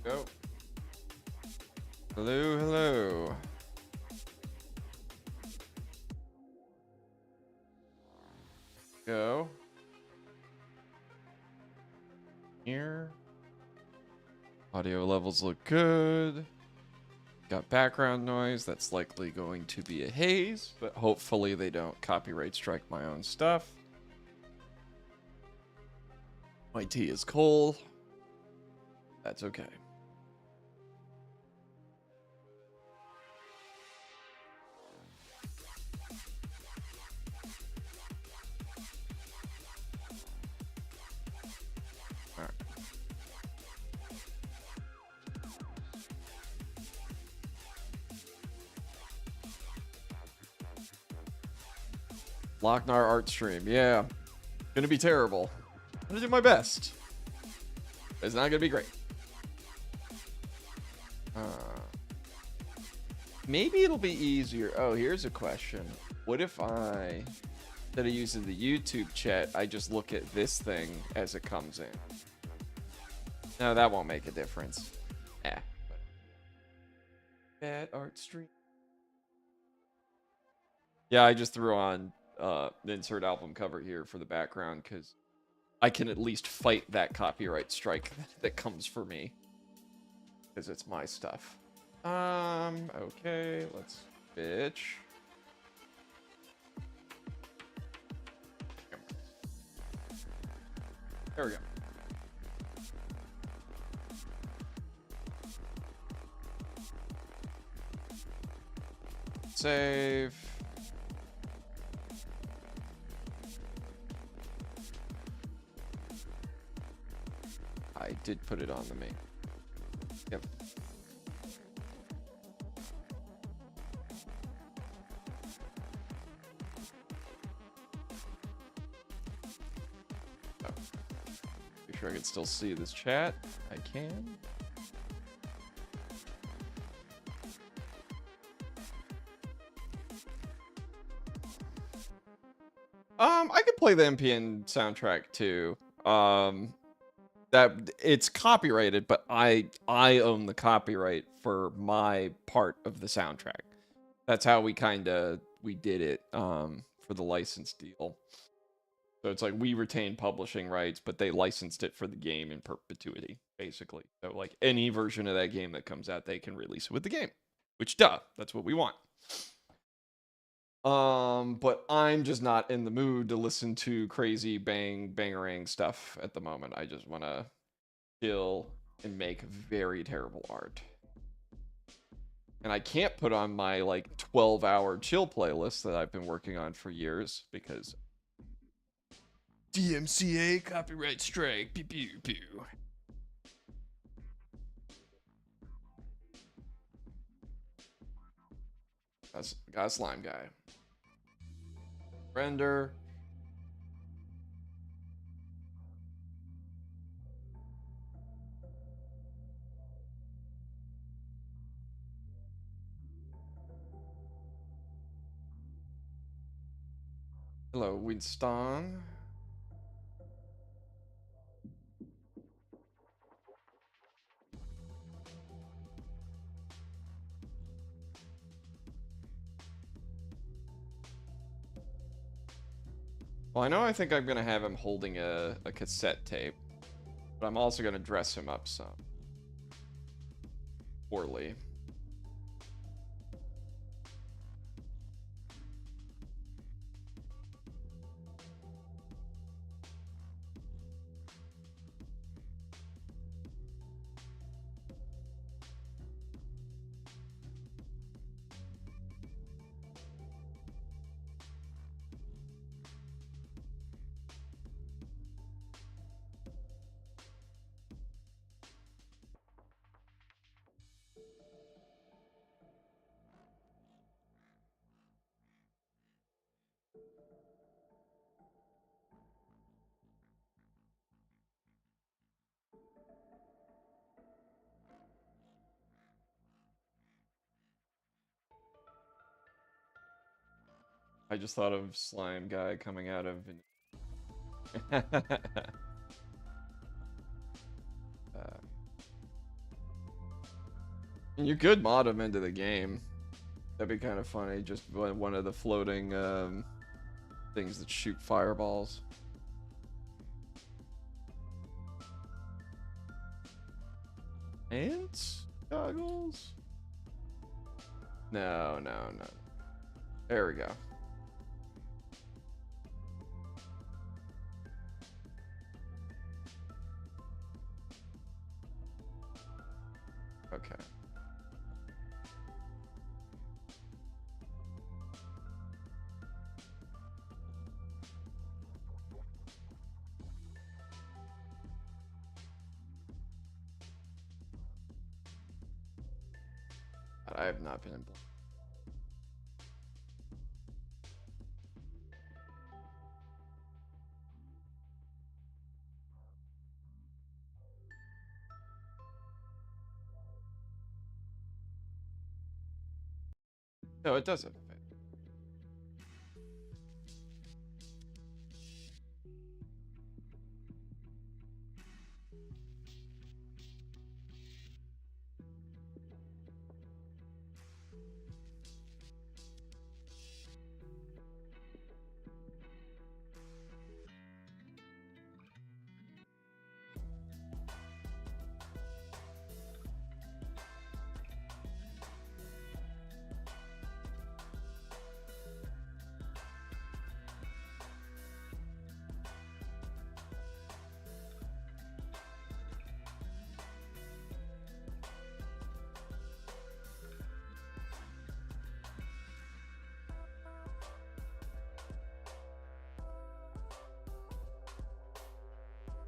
Go. Hello, hello. Go. Here. Audio levels look good. Got background noise. That's likely going to be a haze, but hopefully they don't copyright strike my own stuff. My tea is cold. That's okay. All right. Locknar art stream. Yeah. Gonna be terrible. I'm gonna do my best. It's not gonna be great. Maybe it'll be easier. Oh, here's a question. What if I, instead of using the YouTube chat, I just look at this thing as it comes in? No, that won't make a difference. Yeah. Bad art stream. Yeah, I just threw on the insert album cover here for the background because I can at least fight that copyright strike that comes for me because it's my stuff. Okay, let's bitch. There we go. Save. I did put it on the main. Yep. Oh. Make sure I can still see this chat. I can. I could play the MPN soundtrack too. That it's copyrighted, but I own the copyright for my part of the soundtrack. That's how we did it for the license deal. So it's like we retain publishing rights, but they licensed it for the game in perpetuity, basically. So like any version of that game that comes out, they can release it with the game. Which duh, that's what we want. But I'm just not in the mood to listen to crazy bangerang stuff at the moment. I just want to chill and make very terrible art. And I can't put on my like 12-hour chill playlist that I've been working on for years because DMCA copyright strike. Pew pew pew. Got a slime guy. Render. Hello, Winston. Well, I think I'm gonna have him holding a cassette tape, but I'm also gonna dress him up some. Poorly. I just thought of slime guy coming out of. And you could mod them into the game. That'd be kind of funny. Just one of the floating things that shoot fireballs. Ants? Goggles? No. There we go. Okay. I have not been in. No, it doesn't fit.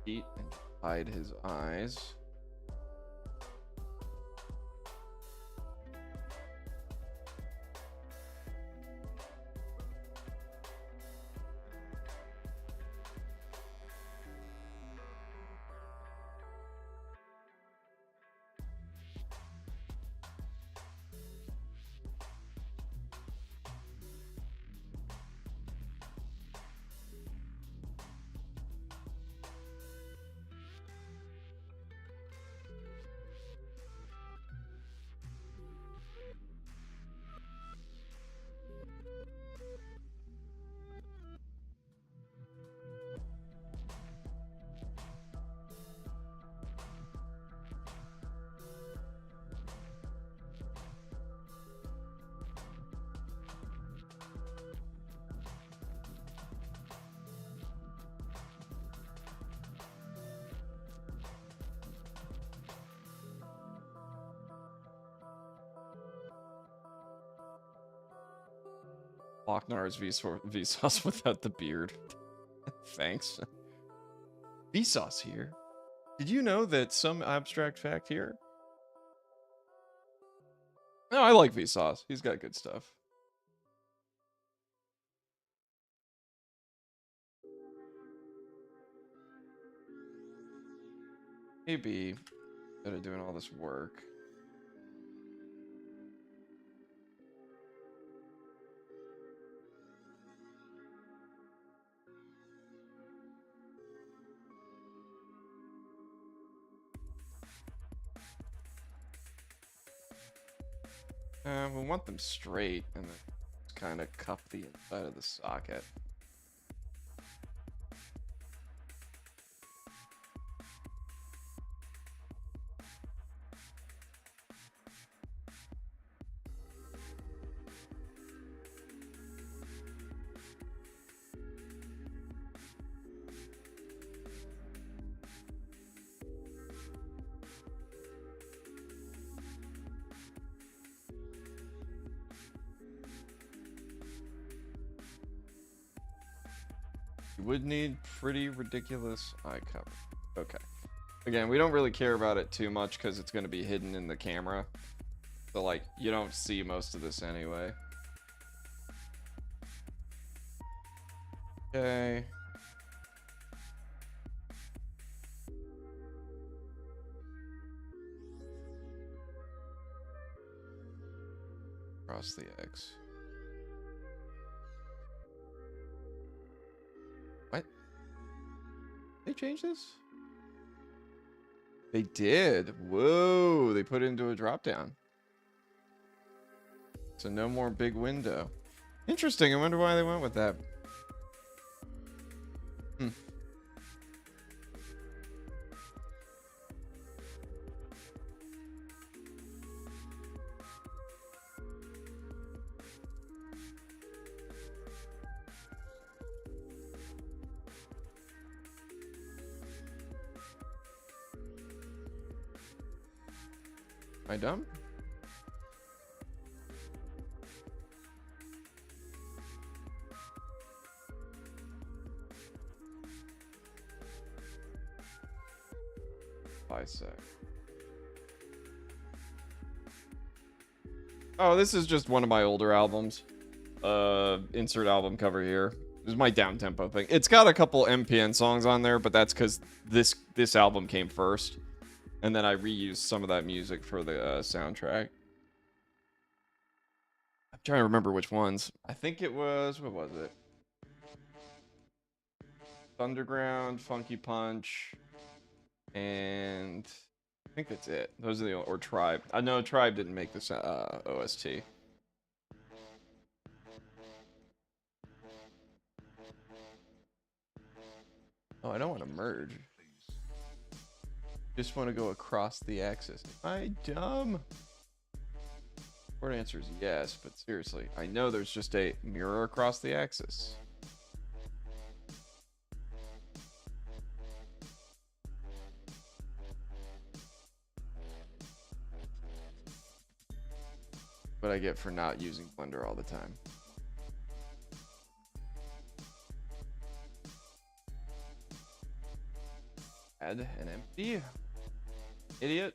Eat and hide his eyes. Locknar is Vsauce without the beard. Thanks. Vsauce here. Did you know that some abstract fact here? No, I like Vsauce. He's got good stuff. Maybe instead of doing all this work. We want them straight and then kind of cup the inside of the socket. You would need pretty ridiculous eye cover. Okay. Again, we don't really care about it too much because it's going to be hidden in the camera. So, like, you don't see most of this anyway. Okay. Cross the X. What? They changed this? They did. Whoa, they put it into a drop down. So no more big window. Interesting. I wonder why they went with that. Hmm. Am I dumb? Bisect. Oh, this is just one of my older albums. Insert album cover here. This is my down tempo thing. It's got a couple MPN songs on there, but that's because this album came first, and then I reused some of that music for the soundtrack. I'm trying to remember which ones. I think it was, what was it? Underground, Funky Punch, and I think that's it. Those are the or Tribe. I know Tribe didn't make this OST. Oh, I don't want to merge. Just want to go across the axis. Am I dumb? Short answer is yes, but seriously, I know there's just a mirror across the axis. What I get for not using Blender all the time. Add an empty. Idiot.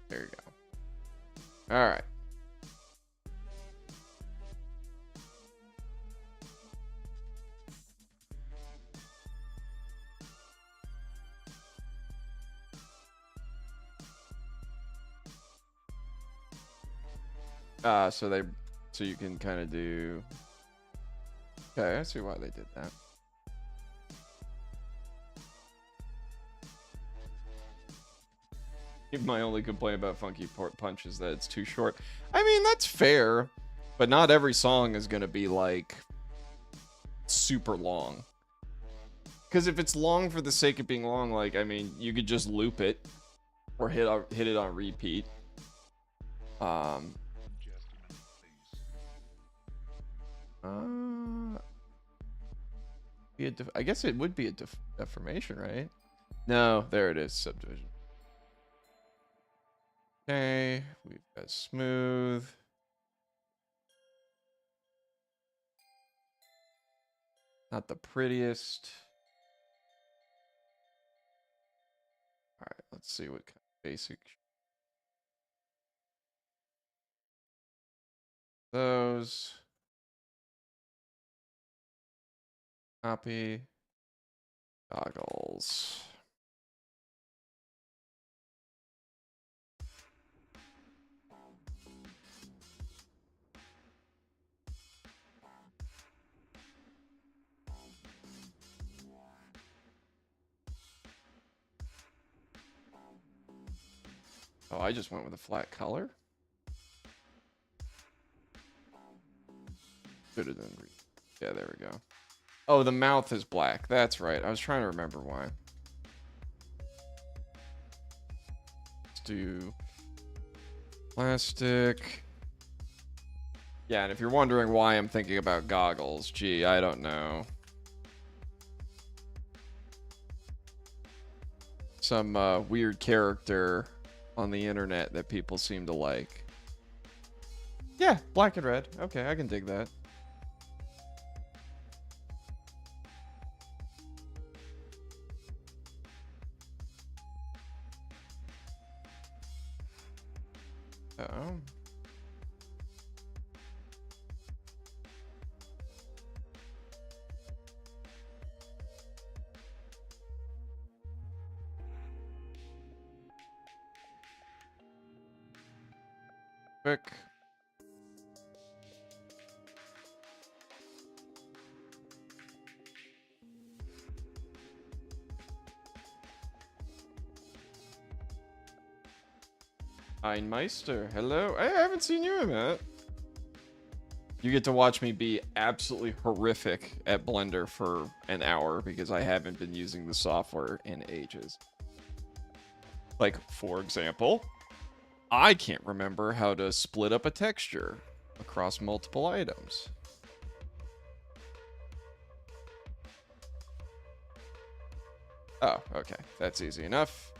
There you go. All right. So you can kind of do. Okay, I see why they did that. My only complaint about Funky Punch is that it's too short. I mean, that's fair, but not every song is gonna be like super long. Because if it's long for the sake of being long, like, I mean, you could just loop it or hit it on repeat. I guess it would be a deformation, right? No, there it is, subdivision. Okay, we've got smooth. Not the prettiest. All right, let's see what kind of basic. Those. Copy. Goggles. Oh, I just went with a flat color. Should have done. Yeah, there we go. Oh, the mouth is black. That's right. I was trying to remember why. Let's do plastic. Yeah, and if you're wondering why I'm thinking about goggles, gee, I don't know. Some weird character on the internet that people seem to like. Yeah, black and red. Okay, I can dig that. Uh-oh. quick. Einmeister, hello. I haven't seen you in a minute. You get to watch me be absolutely horrific at Blender for an hour because I haven't been using the software in ages. Like, for example, I can't remember how to split up a texture across multiple items. Oh, okay. That's easy enough.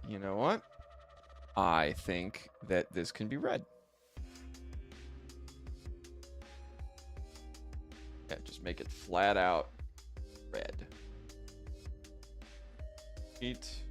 You know what? I think that this can be red. Yeah, just make it flat out red. Heat.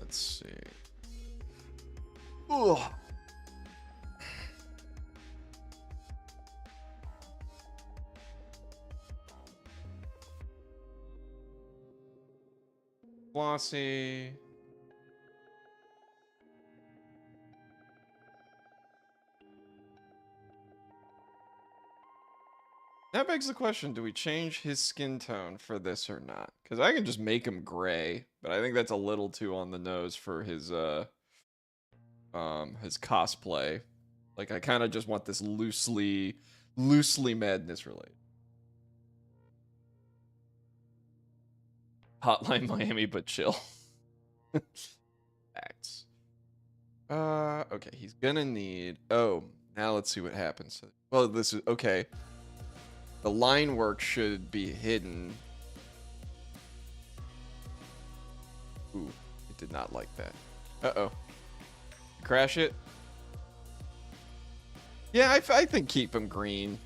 Let's see. Ugh. Glossy. That begs the question, do we change his skin tone for this or not? Because I can just make him gray, but I think that's a little too on the nose for his cosplay. Like, I kind of just want this loosely madness related. Hotline Miami, but chill. Facts. Okay, he's gonna need... Oh, now let's see what happens. Well, this is... Okay. The line work should be hidden. Ooh, it did not like that. Uh-oh. Crash it? Yeah, I think keep him green.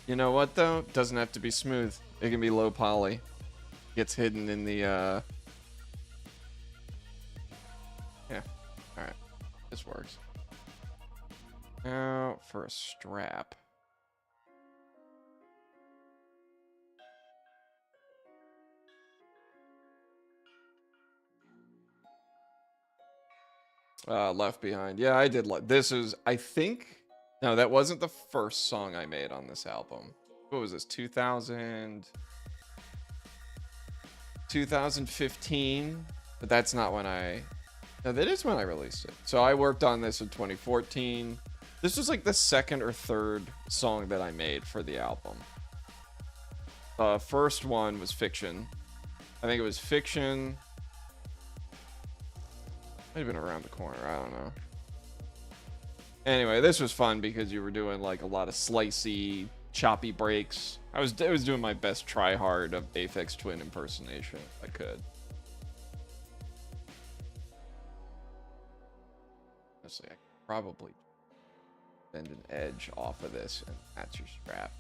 You know what, though? Doesn't have to be smooth. It can be low poly. Gets hidden in the, Yeah. Alright. This works. Now, for a strap. Left Behind. Yeah, I did like... This is, I think... No, that wasn't the first song I made on this album. What was this? 2015? But that's not when I... No, that is when I released it. So I worked on this in 2014. This was like the second or third song that I made for the album. First one was Fiction. I think it was Fiction. Might have been Around the Corner. I don't know. Anyway, this was fun because you were doing like a lot of slicey, choppy breaks. I was doing my best try hard of Aphex Twin impersonation if I could. Honestly, I could probably bend an edge off of this, and that's your strap.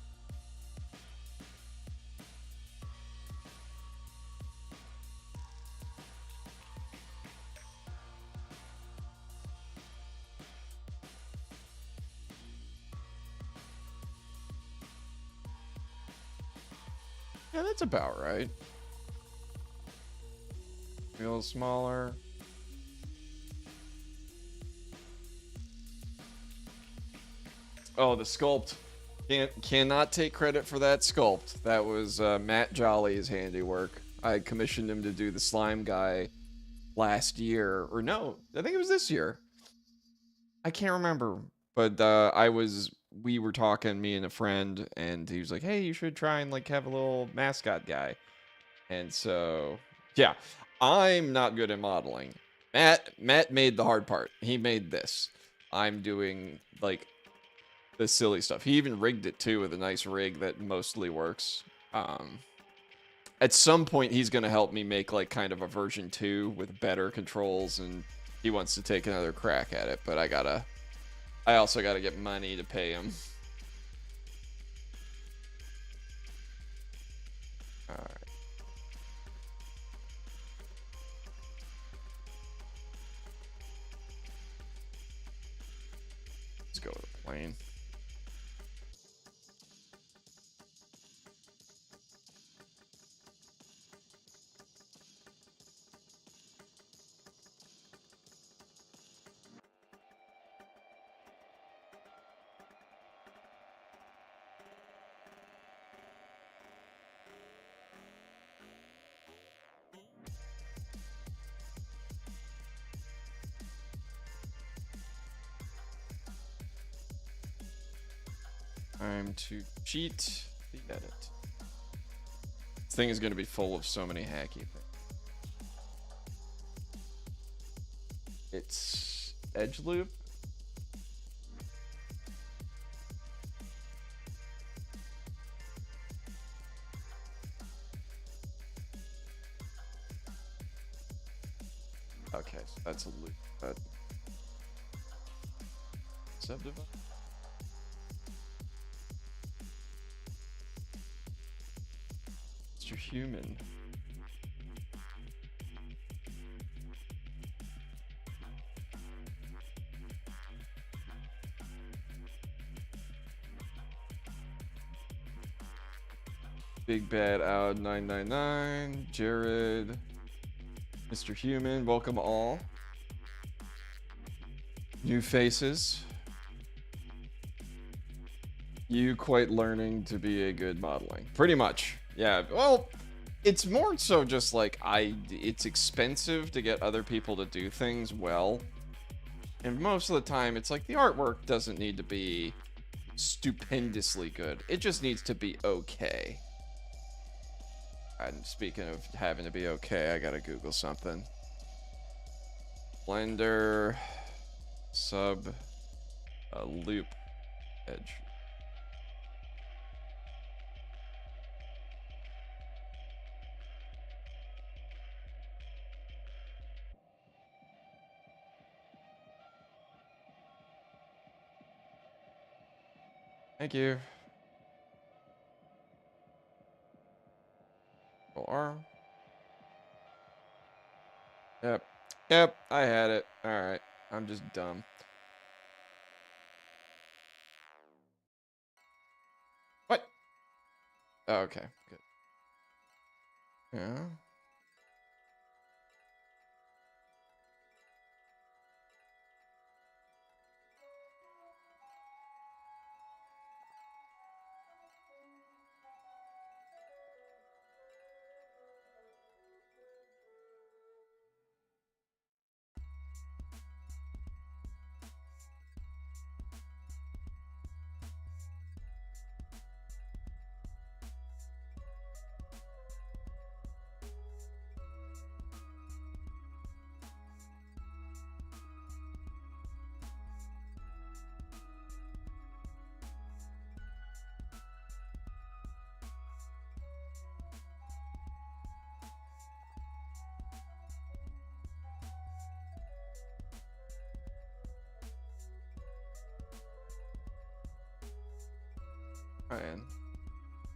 Yeah, that's about right. A little smaller. Oh, the sculpt. Cannot take credit for that sculpt. That was Matt Jolly's handiwork. I commissioned him to do the slime guy last year. Or no, I think it was this year. I can't remember. But we were talking, me and a friend, and he was like, hey, you should try and like have a little mascot guy. And so, yeah, I'm not good at modeling. Matt made the hard part. He made this. I'm doing like the silly stuff. He even rigged it too with a nice rig that mostly works. At some point he's gonna help me make like kind of a version 2 with better controls, and he wants to take another crack at it, but I also gotta get money to pay him. Alright. Let's go with a plane. Time to cheat the edit. This thing is going to be full of so many hacky things. It's edge loop. Okay, so that's a loop. Subdivide. Mr. Human. Big Bad Out 999, Jared, Mr. Human, welcome all. New faces. You quite learning to be a good modeling. Pretty much. Yeah, well, it's more so just like it's expensive to get other people to do things well. And most of the time, it's like the artwork doesn't need to be stupendously good. It just needs to be okay. And speaking of having to be okay, I gotta Google something. Blender sub loop edge. Thank you. R. Yep. Yep, I had it. Alright. I'm just dumb. What? Oh, okay, good. Yeah. Alright.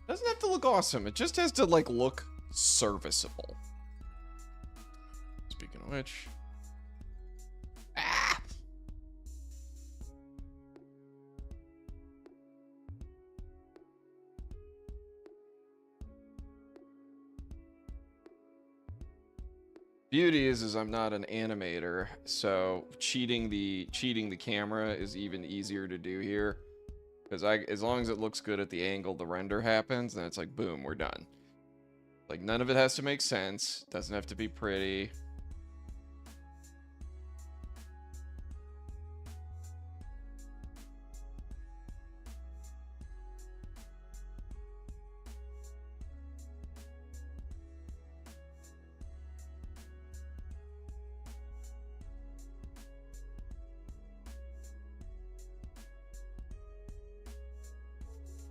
Doesn't have to look awesome. It just has to, like, look serviceable. Speaking of which... Ah! Beauty is I'm not an animator, so cheating the camera is even easier to do here. Because as long as it looks good at the angle the render happens, then it's like, boom, we're done. Like, none of it has to make sense. Doesn't have to be pretty.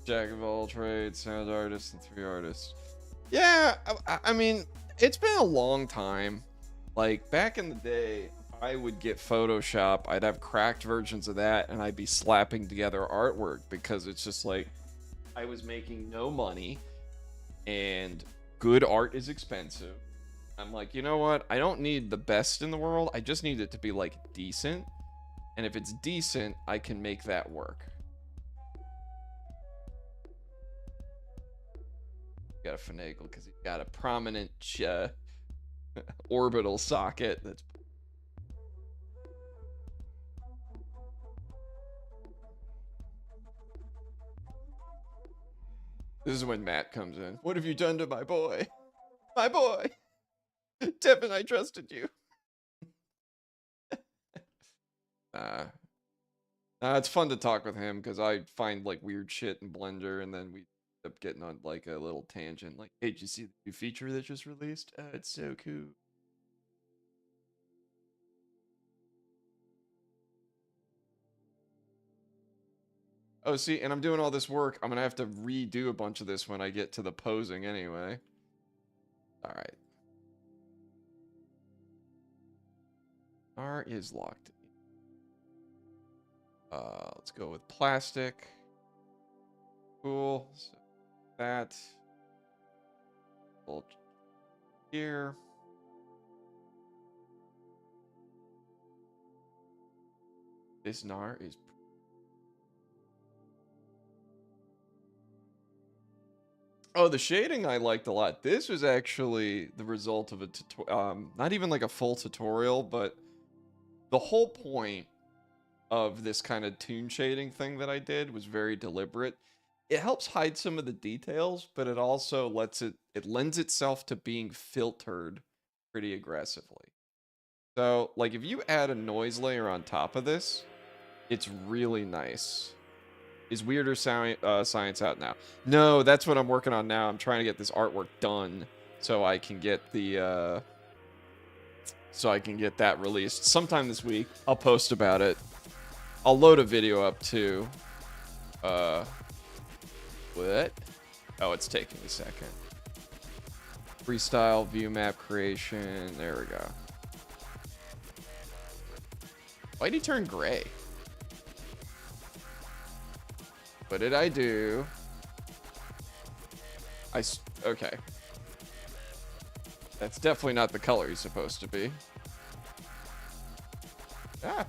Jack of all trades, sound artist, and 3 artists. Yeah, I mean, it's been a long time. Like, back in the day, I would get Photoshop, I'd have cracked versions of that, and I'd be slapping together artwork because it's just like, I was making no money, and good art is expensive. I'm like, you know what? I don't need the best in the world. I just need it to be, like, decent. And if it's decent, I can make that work. Got a finagle because he's got a prominent orbital socket that's... This is when Matt comes in. What have you done to my boy? My boy! Devin, I trusted you. It's fun to talk with him because I find like weird shit in Blender, and then we end up getting on like a little tangent. Like, hey, did you see the new feature that just released? It's so cool. Oh, see, and I'm doing all this work. I'm gonna have to redo a bunch of this when I get to the posing anyway. All right. R is locked. Let's go with plastic. Cool. So that. Here. This NAR is... Oh, the shading I liked a lot. This was actually the result of a not even like a full tutorial, but the whole point of this kind of toon shading thing that I did was very deliberate. It helps hide some of the details, but it also it lends itself to being filtered pretty aggressively. So, like, if you add a noise layer on top of this, it's really nice. Is Weirder Science out now? No, that's what I'm working on now. I'm trying to get this artwork done so I can get the that released sometime this week. I'll post about it. I'll load a video up too. What? Oh, it's taking a second. Freestyle view map creation. There we go. Why'd he turn gray? What did I do? Okay. That's definitely not the color he's supposed to be. Ah.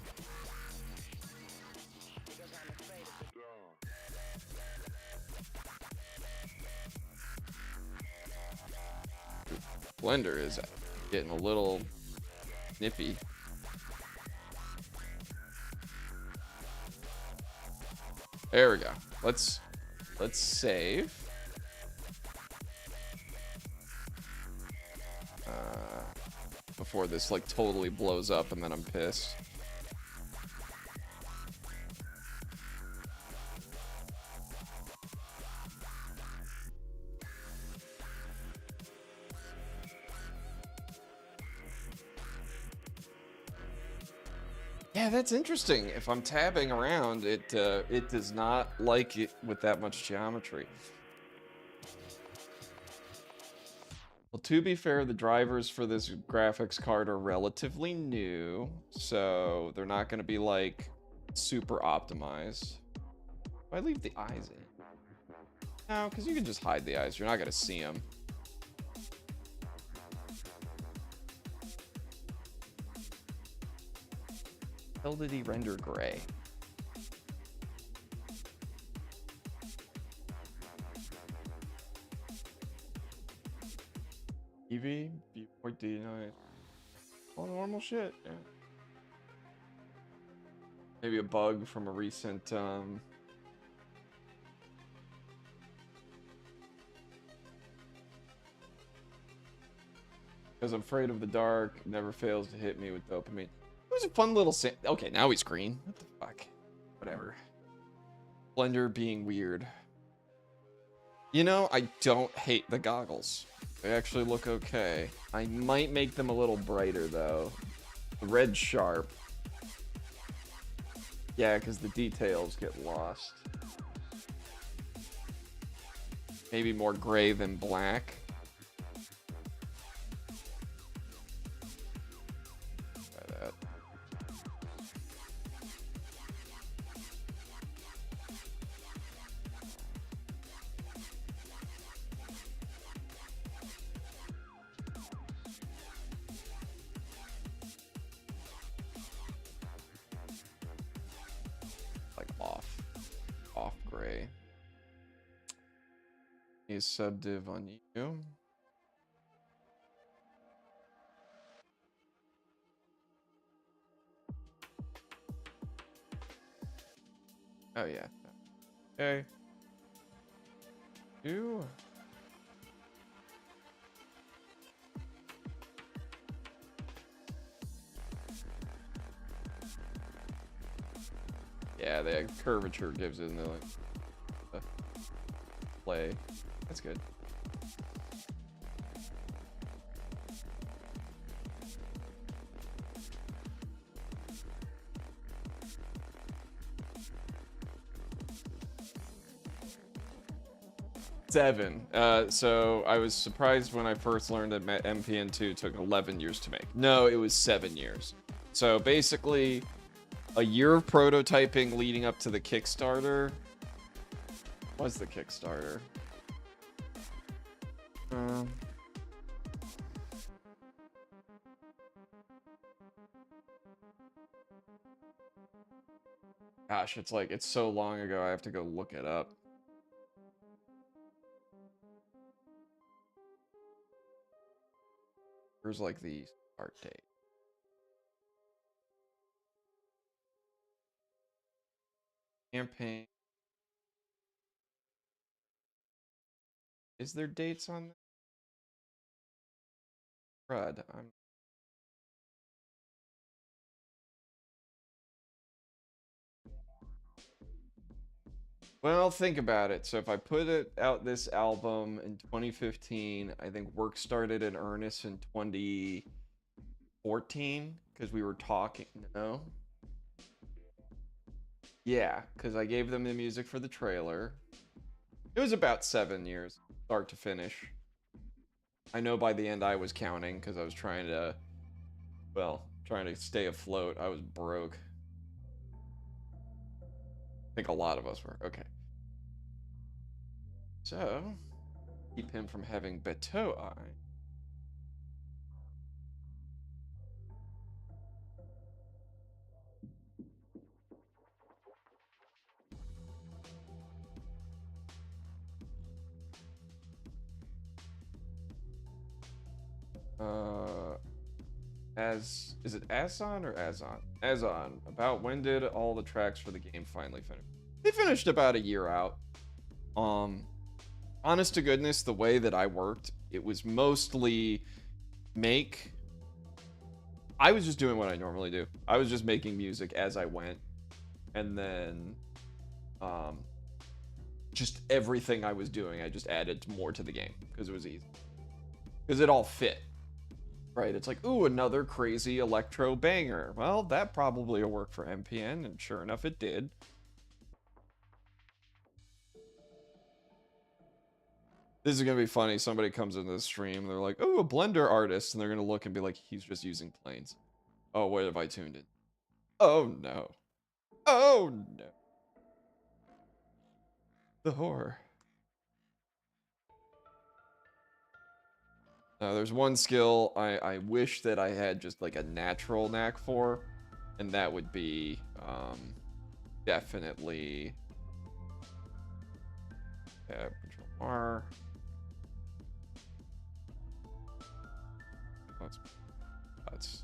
Blender is getting a little nippy. There we go. Let's save. Before this like totally blows up and then I'm pissed. Yeah, that's interesting. If I'm tabbing around, it does not like it with that much geometry. Well, to be fair, the drivers for this graphics card are relatively new, so they're not going to be like super optimized. Do I leave the eyes in? No, because you can just hide the eyes. You're not going to see them. How did he render gray? EV, viewport D9. All normal shit, yeah. Maybe a bug from a recent, Because I'm afraid of the dark, never fails to hit me with dopamine. It was a fun little okay, now he's green. What the fuck? Whatever. Blender being weird. You know, I don't hate the goggles. They actually look okay. I might make them a little brighter, though. The red's sharp. Yeah, because the details get lost. maybe more gray than black. Try that. Like off gray. A subdiv on you. Oh yeah. Okay. Two. Yeah, the curvature gives it the play. That's good. Seven. So I was surprised when I first learned that MPN2 took 11 years to make. No, it was 7 years. So basically, a year of prototyping leading up to the Kickstarter. What's the Kickstarter? Gosh, it's so long ago, I have to go look it up. Here's like the start date. Campaign. Is there dates on this? Crud. Well, think about it. So if I put it out this album in 2015, I think work started in earnest in 2014 because we were talking. No. Yeah, because I gave them the music for the trailer. It was about 7 years, start to finish. I know by the end I was counting because I was trying to stay afloat. I was broke. I think a lot of us were. Okay. So, keep him from having Beto Eye. Is it Azon or Azon? Azon. About when did all the tracks for the game finally finish? They finished about a year out. Honest to goodness, the way that I worked, it was mostly I was just doing what I normally do. I was just making music as I went, and then just everything I was doing, I just added more to the game because it was easy. Because it all fit. Right, it's like, ooh, another crazy electro banger. Well, that probably will work for MPN, and sure enough, it did. This is gonna be funny. Somebody comes into the stream, they're like, ooh, a Blender artist, and they're gonna look and be like, he's just using planes. Oh, what have I tuned in? Oh, no. Oh, no. The horror. There's one skill I wish that I had just like a natural knack for, and that would be definitely Control R. That's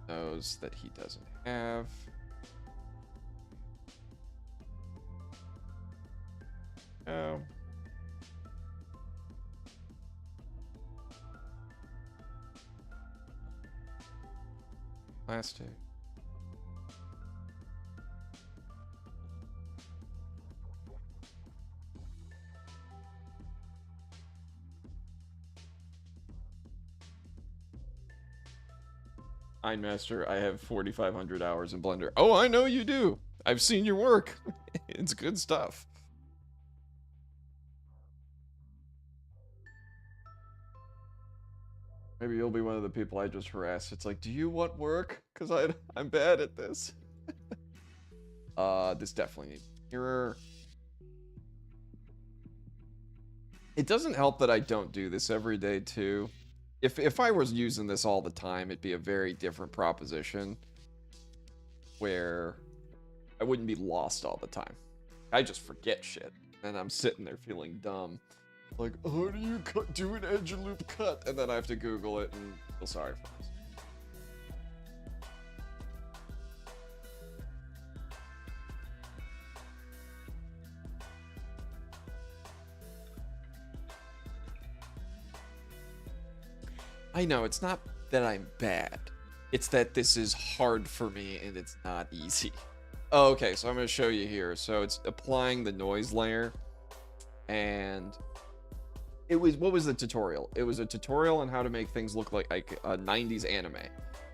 those that he doesn't have. Oh. Plastic. Master, I have 4,500 hours in Blender. Oh, I know you do. I've seen your work. It's good stuff. Maybe you'll be one of the people I just harass. It's like, do you want work? Because I'm bad at this. This definitely needs mirror. It doesn't help that I don't do this every day too. If I was using this all the time, it'd be a very different proposition where I wouldn't be lost all the time. I just forget shit, and I'm sitting there feeling dumb. Like, how do you do an edge loop cut? And then I have to Google it and feel sorry for myself. I know, it's not that I'm bad. It's that this is hard for me and it's not easy. Oh, okay, so I'm going to show you here. So it's applying the noise layer. And what was the tutorial? It was a tutorial on how to make things look like a 90s anime.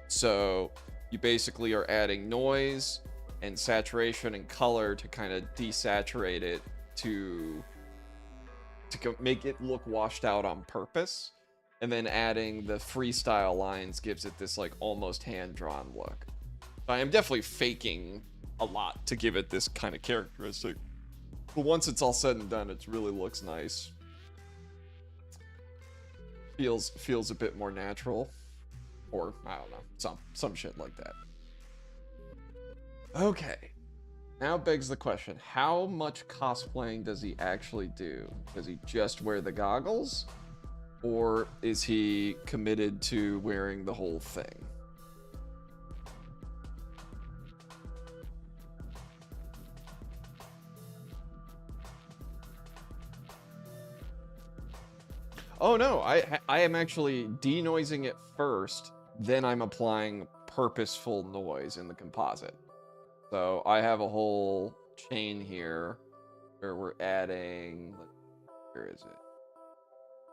So you basically are adding noise and saturation and color to kind of desaturate it to make it look washed out on purpose. And then adding the freestyle lines gives it this like almost hand-drawn look. I am definitely faking a lot to give it this kind of characteristic. But once it's all said and done, it really looks nice. Feels a bit more natural. Or, I don't know, some shit like that. Okay. Now begs the question, how much cosplaying does he actually do? Does he just wear the goggles? Or is he committed to wearing the whole thing? Oh no, I am actually denoising it first, then I'm applying purposeful noise in the composite. So I have a whole chain here where we're adding, where is it?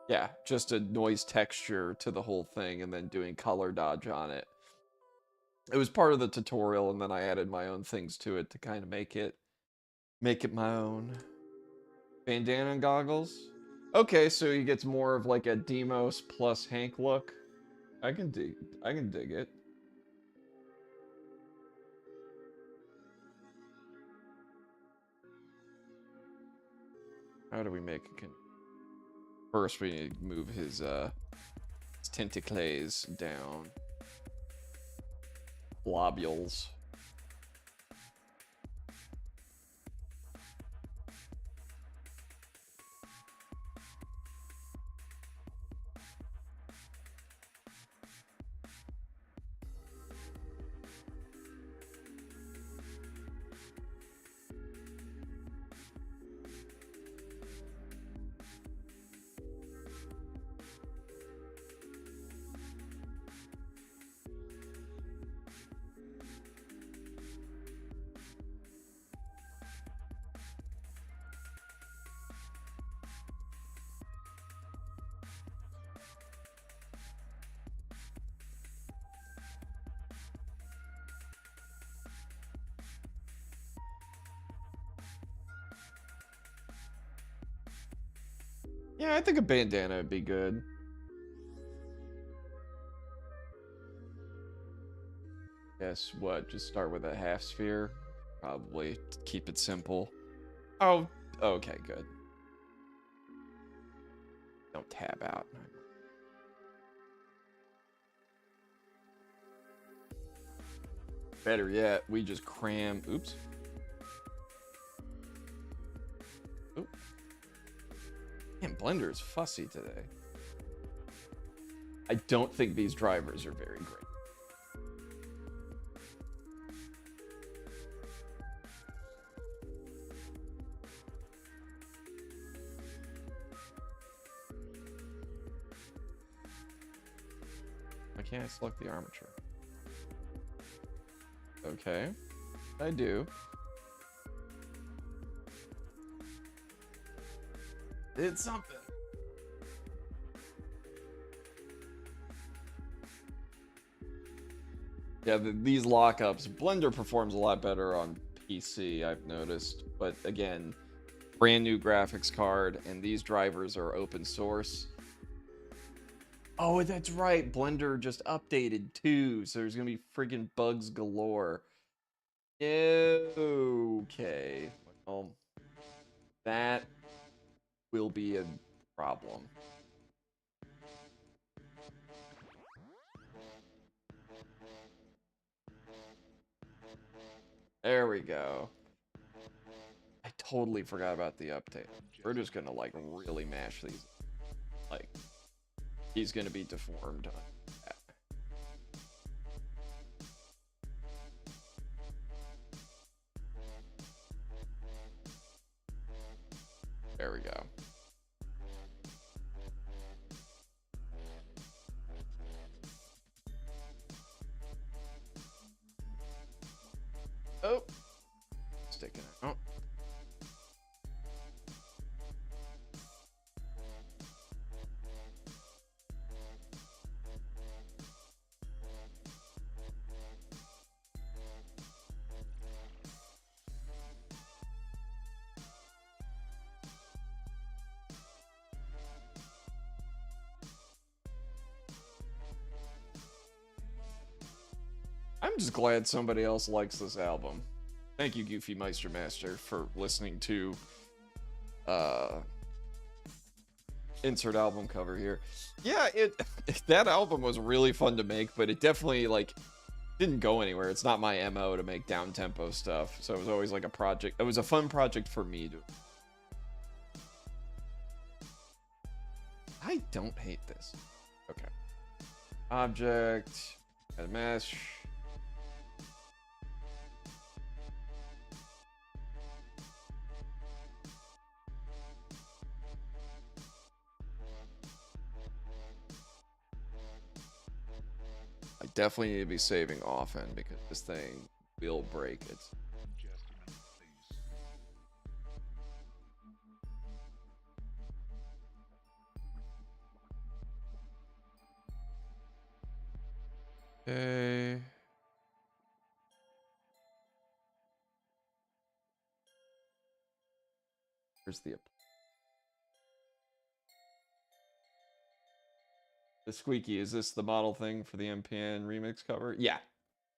Yeah, just a noise texture to the whole thing and then doing color dodge on it. It was part of the tutorial and then I added my own things to it to kind of make it my own. Bandana and goggles. Okay, so he gets more of like a Demos plus Hank look. I can dig it. How do we make it? First, we need to move his tentacles down. Globules. Yeah, I think a bandana would be good. Guess what? Just start with a half sphere. Probably keep it simple. Oh, okay, good. Don't tab out. Better yet, we just cram. Oops. Oop. Man, Blender is fussy today. I don't think these drivers are very great. Why can't I select the armature? Okay, I do. Did something. Yeah, these lockups, Blender performs a lot better on PC, I've noticed. But again, brand new graphics card, and these drivers are open source. Oh, that's right. Blender just updated too, so there's gonna be friggin' bugs galore. Okay. Well, that will be a problem. There we go. I totally forgot about the update. We're just gonna like really mash these. Like, he's gonna be deformed. There we go. Oh, sticking out. I'm just glad somebody else likes this album. Thank you, Goofy Meistermaster, for listening to insert album cover here. Yeah, that album was really fun to make, but it definitely like didn't go anywhere. It's not my MO to make down tempo stuff, so it was always like a project. It was a fun project for me to. I don't hate this. Okay. Object, add mesh. I definitely need to be saving often because this thing will break it. Okay. Here's the squeaky. Is this the model thing for the MPN remix cover? Yeah.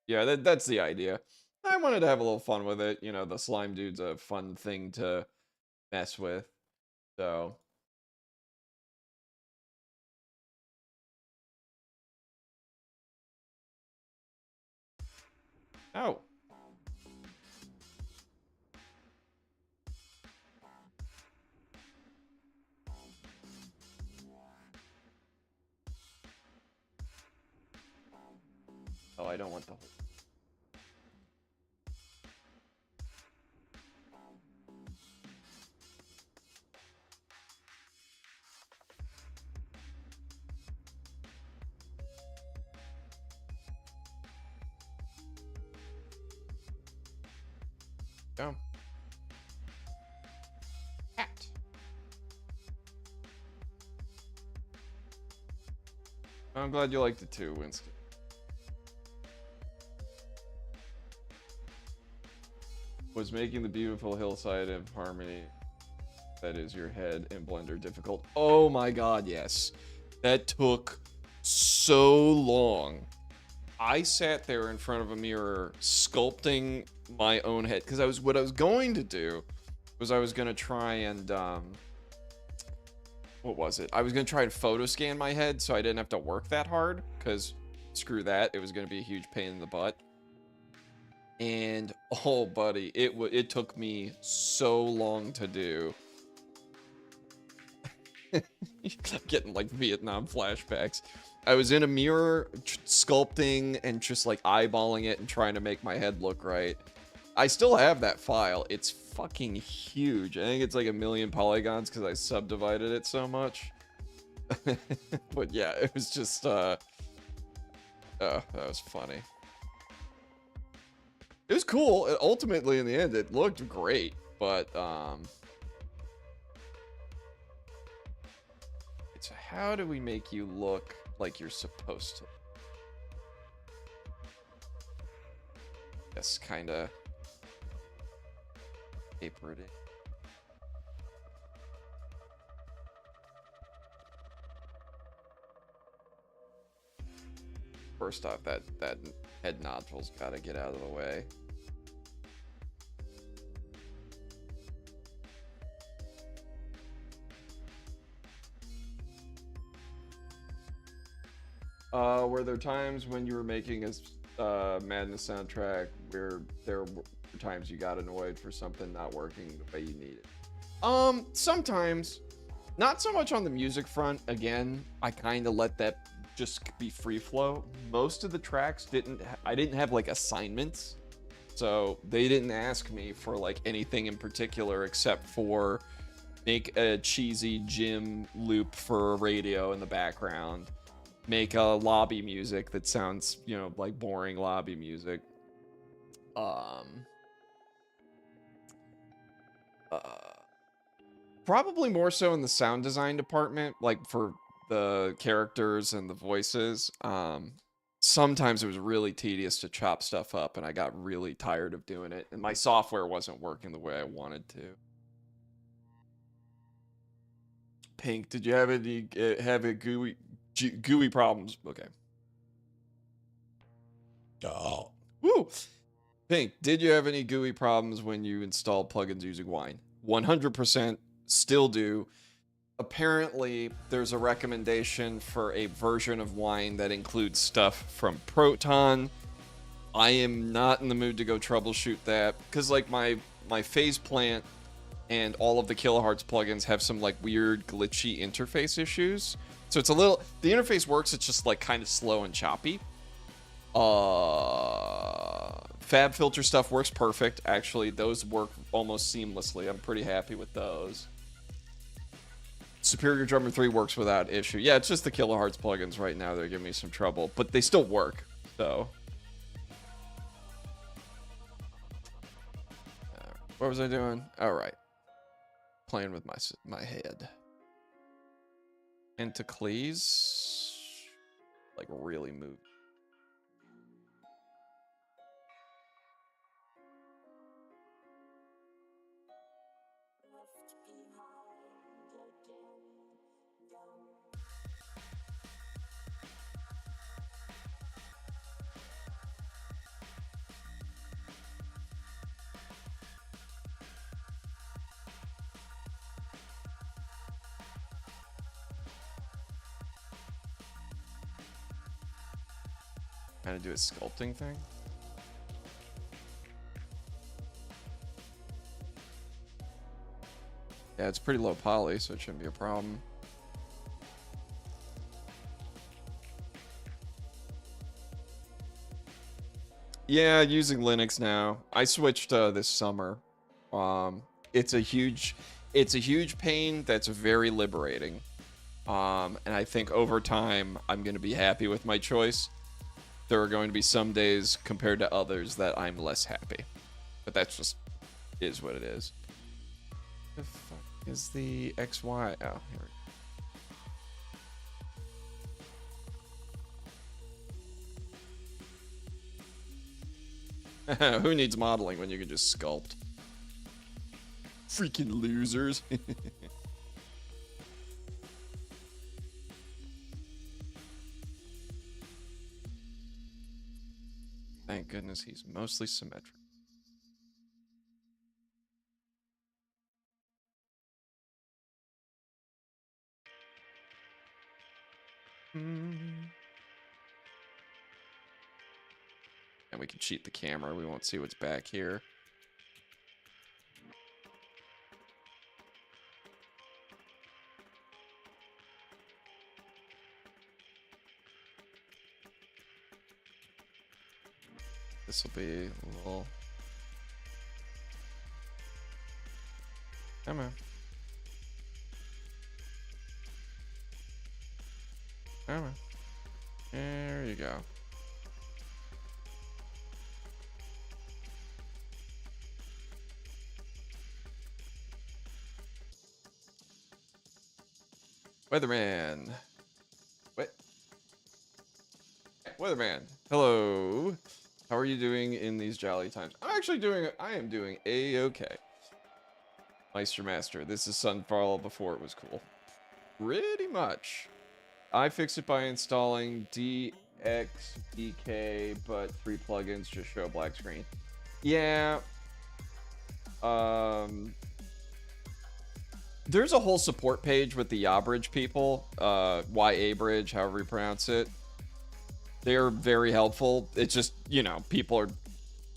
Yeah, that's the idea. I wanted to have a little fun with it. You know, the slime dude's a fun thing to mess with. So. Oh. Oh, I don't want the whole. Go. Cat. I'm glad you liked it too, Winston. Was making the beautiful hillside of harmony that is your head in Blender difficult? Oh my god, yes. That took so long. I sat there in front of a mirror sculpting my own head because what I was going to do was I was going to try and what was it? I was going to try and photo scan my head so I didn't have to work that hard because screw that, it was going to be a huge pain in the butt. And oh buddy, it took me so long to do. Getting like Vietnam flashbacks. I was in a mirror sculpting and just like eyeballing it and trying to make my head look right. I still have that file. It's fucking huge. I think it's like 1,000,000 polygons because I subdivided it so much. But yeah, it was just oh, that was funny. It was cool. Ultimately, in the end, it looked great, but it's how do we make you look like you're supposed to? Yes, kind of paper it in. First off, that head nodule's got to get out of the way. Were there times when you were making a Madness soundtrack where there were times you got annoyed for something not working the way you need it? Sometimes. Not so much on the music front. Again, I kind of let that just be free flow. Most of the tracks I didn't have like assignments. So they didn't ask me for like anything in particular except for make a cheesy gym loop for a radio in the background. Make a lobby music that sounds, you know, like boring lobby music. Probably more so in the sound design department, like for the characters and the voices. Sometimes it was really tedious to chop stuff up, and I got really tired of doing it, and my software wasn't working the way I wanted to. Pink, did you have any gooey problems? Okay. Oh. Woo! Pink, did you have any GUI problems when you installed plugins using Wine? 100% still do. Apparently, there's a recommendation for a version of Wine that includes stuff from Proton. I am not in the mood to go troubleshoot that, because like my phase plant and all of the Kilohertz plugins have some like weird glitchy interface issues. So it's a little, the interface works, it's just like kind of slow and choppy. Fab filter stuff works perfect. Actually, those work almost seamlessly. I'm pretty happy with those. Superior Drummer 3 works without issue. Yeah, it's just the Kilohertz plugins right now. They're giving me some trouble, but they still work. So, what was I doing? All right, playing with my head. Entacles, like really move. Kind of do a sculpting thing. Yeah, it's pretty low poly, so it shouldn't be a problem. Yeah, using Linux now. I switched this summer. It's a huge pain that's very liberating. And I think over time I'm going to be happy with my choice. There are going to be some days compared to others that I'm less happy. But that's just is what it is. The fuck is the XY? Oh, here we go. Who needs modeling when you can just sculpt? Freaking losers. Thank goodness he's mostly symmetric. And we can cheat the camera. We won't see what's back here. This will be a little... Come on. Come on. There you go. Weatherman. What? Weatherman. Hello. How are you doing in these jolly times? I am doing a-okay. Meister Master, this is Sunfall before it was cool. Pretty much. I fixed it by installing DXDK, but 3 plugins just show a black screen. Yeah. There's a whole support page with the YA-Bridge people. YA-Bridge, however you pronounce it. They're very helpful. It's just, you know,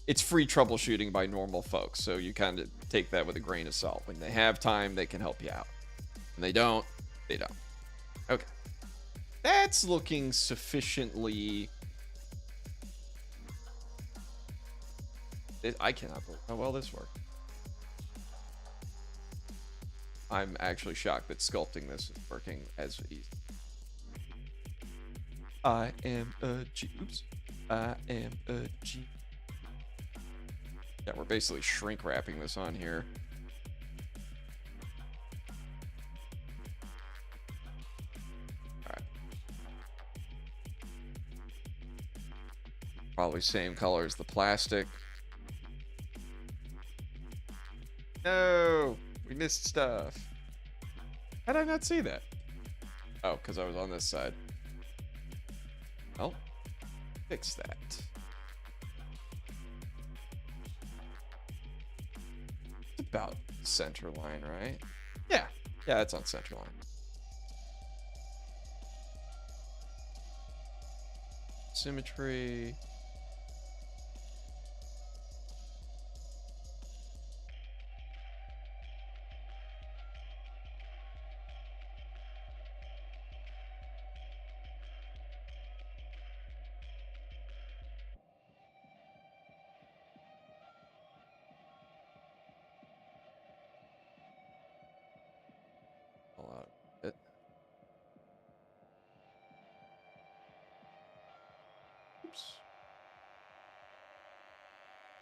it's free troubleshooting by normal folks, so you kind of take that with a grain of salt. When they have time, they can help you out. When they don't, they don't. Okay. That's looking sufficiently... I cannot believe how well this worked. I'm actually shocked that sculpting this is working as easy. I am a G. Oops. I am a G. Yeah, we're basically shrink wrapping this on here. Alright. Probably same color as the plastic. No! We missed stuff. How did I not see that? Oh, because I was on this side. Well, fix that. It's about center line, right? Yeah. Yeah, it's on center line. Symmetry.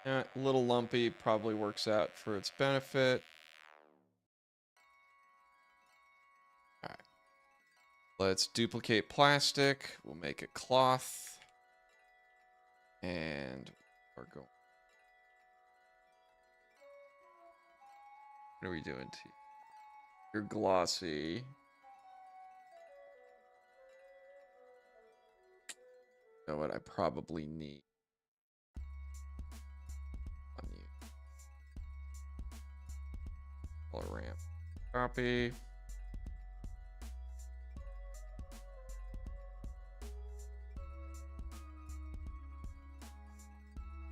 Yeah, a little lumpy, probably works out for its benefit. Alright. Let's duplicate plastic. We'll make a cloth. And we're going. What are we doing to you? You're glossy. You know what I probably need on you. Color ramp. Copy.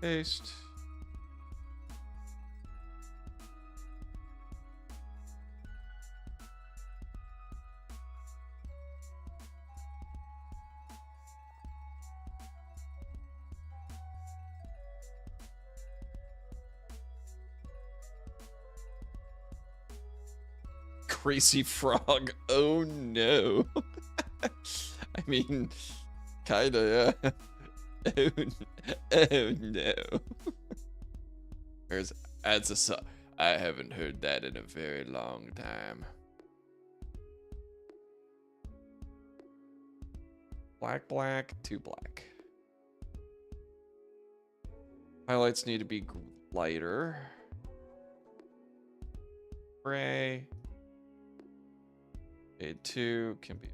Paste. Crazy frog. Oh no. I mean, kinda, yeah. Oh no. That's a song. I haven't heard that in a very long time. Black, black, two black. Highlights need to be lighter. Gray. Shade 2 can be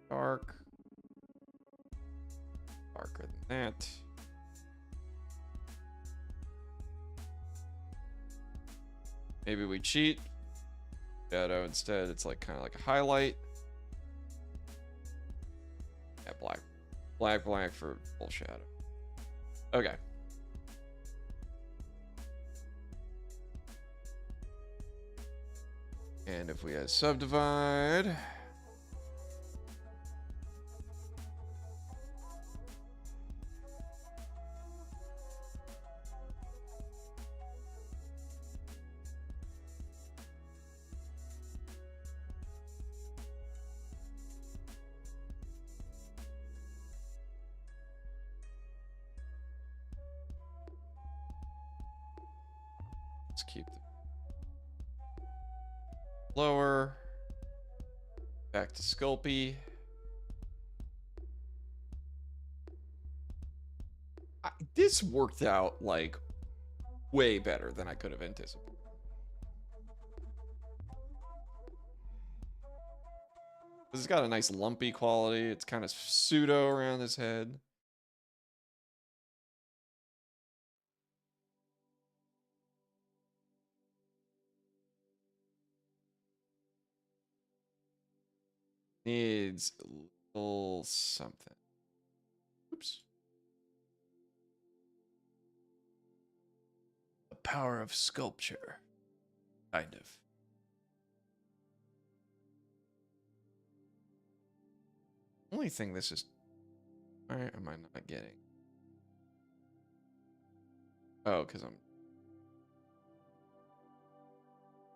dark. Darker than that. Maybe we cheat. Shadow instead. It's like kind of like a highlight. Yeah, black. Black, black for full shadow. Okay. And if we subdivide. Let's keep the lower. Back to Sculpey. this worked out like way better than I could have anticipated. This has got a nice lumpy quality. It's kind of pseudo around his head. Needs a little something. Oops. The power of sculpture. Kind of. Only thing this is... Why am I not getting? Oh, because I'm...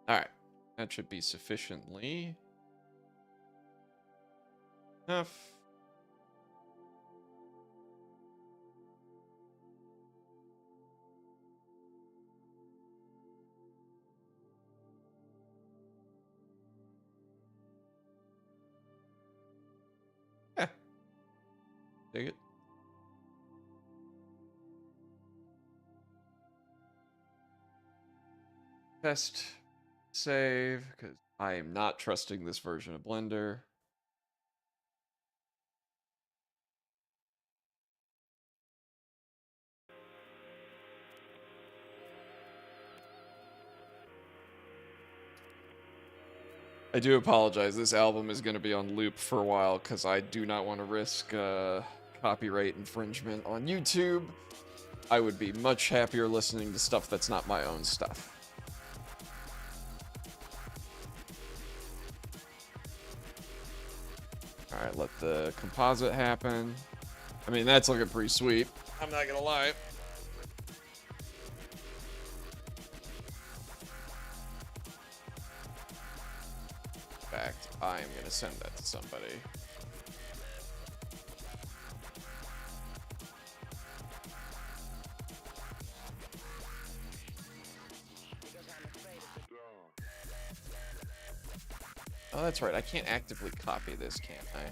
Alright. That should be sufficiently enough. Yeah. Dig it. Test. Save, because I am not trusting this version of Blender. I do apologize. This album is going to be on loop for a while because I do not want to risk copyright infringement on YouTube. I would be much happier listening to stuff that's not my own stuff. All right, let the composite happen. I mean, that's looking pretty sweet. I'm not going to lie. In fact, I am going to send that to somebody. Oh, that's right. I can't actively copy this, can I?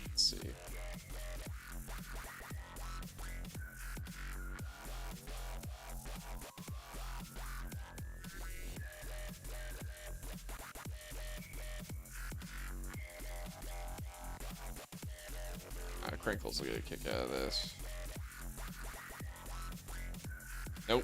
Let's see. Crinkles will get a kick out of this. Nope.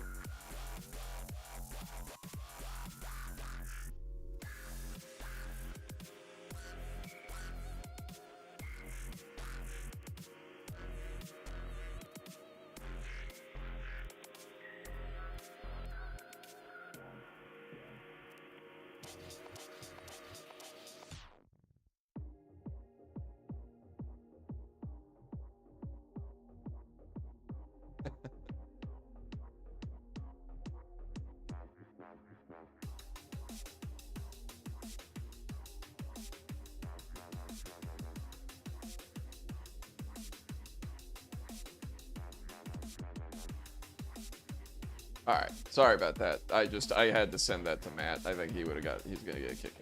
All right, sorry about that. I had to send that to Matt. I think he's gonna get a kick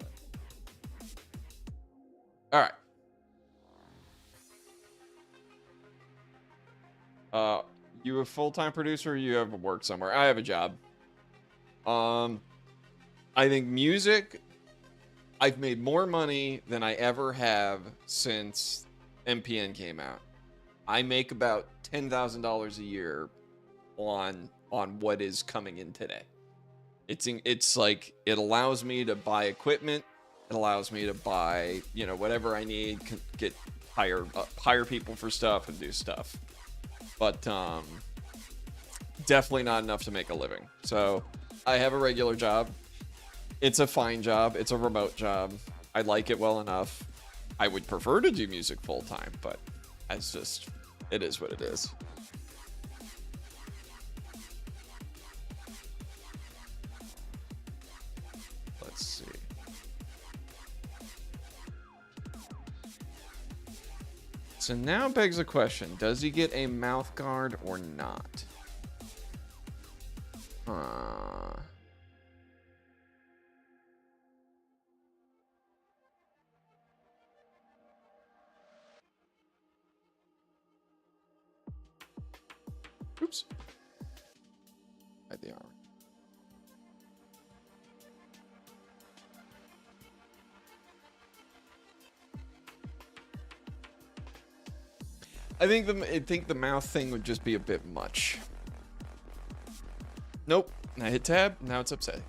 out. All right. You a full-time producer or you have work somewhere? I have a job. I think music, I've made more money than I ever have since MPN came out. I make about $10,000 a year on what is coming in today. It's like it allows me to buy equipment. It allows me to buy, whatever I need, hire people for stuff and do stuff. But definitely not enough to make a living. So I have a regular job. It's a fine job. It's a remote job. I like it well enough. I would prefer to do music full time, but it is what it is. Let's see. So now begs the question, does he get a mouth guard or not? Oops. Hide the armor. I think the mouth thing would just be a bit much. Nope. I hit tab. Now it's upsetting.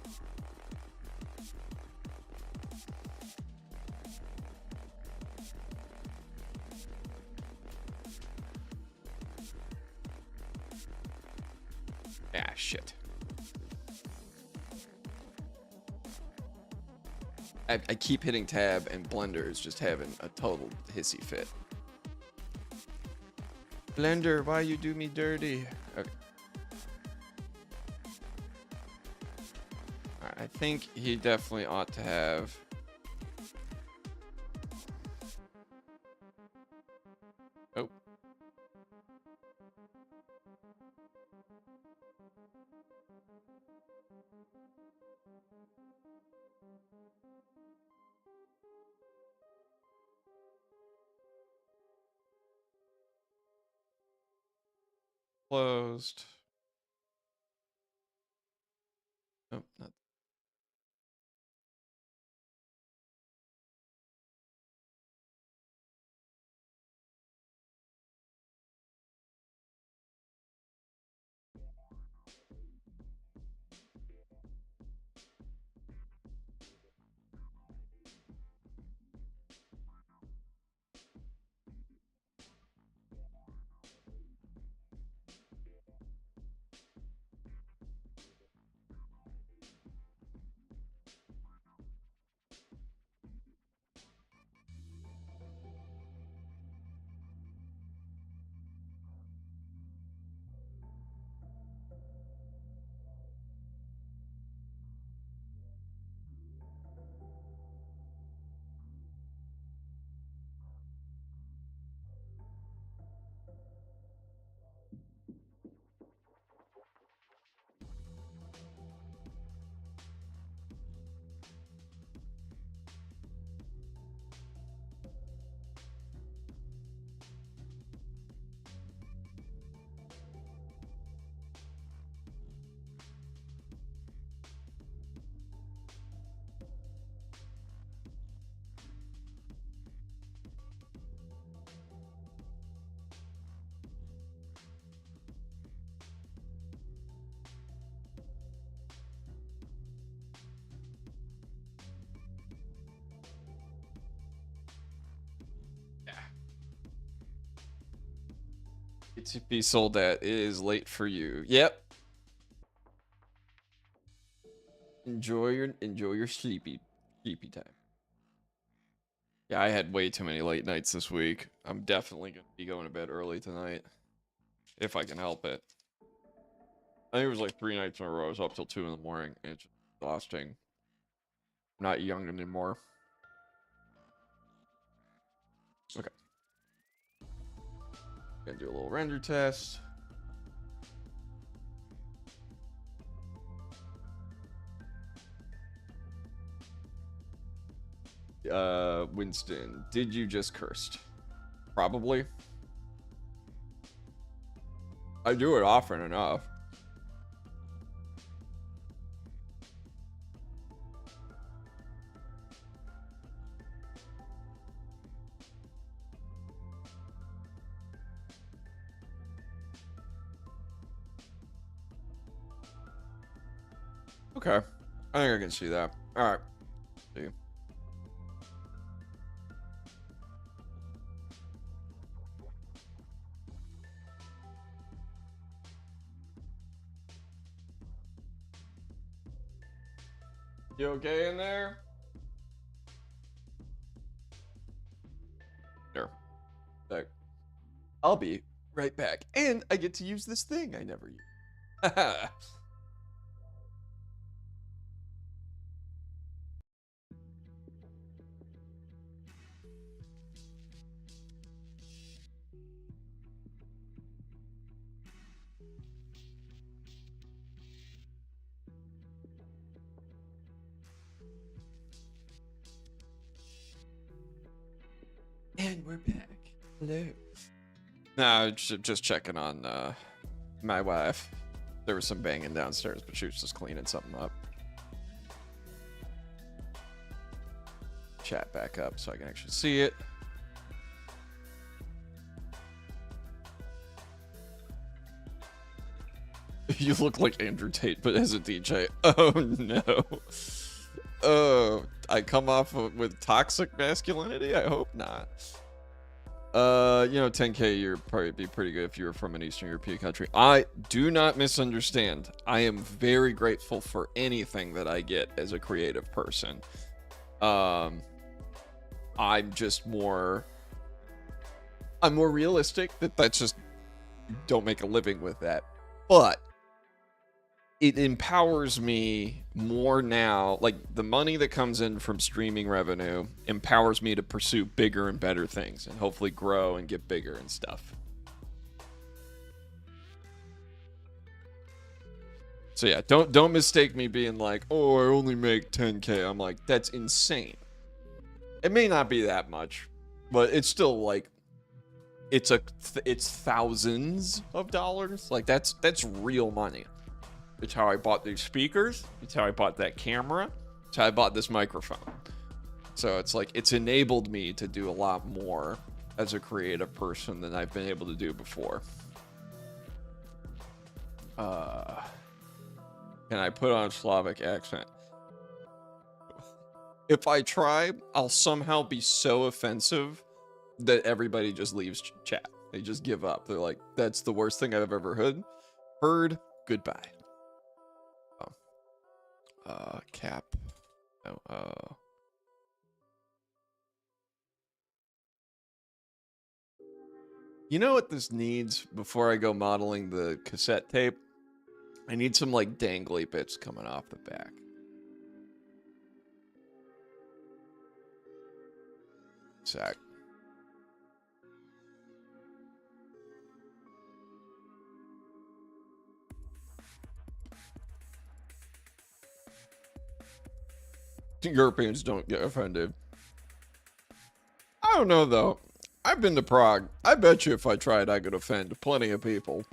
Ah, shit. I keep hitting tab and Blender is just having a total hissy fit. Blender, why you do me dirty? Okay. Alright, I think he definitely ought to have... Oh. Closed. Nope, not. It's to be sold at. It is late for you. Yep. Enjoy your sleepy time. Yeah, I had way too many late nights this week. I'm definitely gonna be going to bed early tonight. If I can help it. I think it was like 3 nights in a row. I was up till 2 in the morning. And it's exhausting. I'm not young anymore. Okay. Gonna do a little render test. Winston, did you just cursed? Probably. I do it often enough. Okay. I think I can see that. Alright. See you. You okay in there? Here. Back. I'll be right back. And I get to use this thing I never use. Haha. And we're back. Hello. Nah, just checking on My wife. There was some banging downstairs, but she was just cleaning something up. Chat back up so I can actually see it. You look like Andrew Tate, but as a DJ. Oh no. Oh, I come off with toxic masculinity? I hope not. You know, 10K, you'd probably be pretty good if you were from an Eastern European country. I do not misunderstand. I am very grateful for anything that I get as a creative person. I'm just more... I'm more realistic that's just... You don't make a living with that. But... it empowers me more now. Like, the money that comes in from streaming revenue empowers me to pursue bigger and better things and hopefully grow and get bigger and stuff. So yeah, don't mistake me being like, oh, I only make 10K. I'm like, that's insane. It may not be that much, but it's still like, it's thousands of dollars. Like, that's real money. It's how I bought these speakers. It's how I bought that camera. It's how I bought this microphone. So it's like, it's enabled me to do a lot more as a creative person than I've been able to do before. Can I put on a Slavic accent? If I try, I'll somehow be so offensive that everybody just leaves chat. They just give up. They're like, that's the worst thing I've ever heard. Goodbye. Cap. Oh, you know what this needs before I go modeling the cassette tape? I need some, like, dangly bits coming off the back. Sack. Europeans don't get offended. I don't know, though. I've been to Prague. I bet you if I tried, I could offend plenty of people.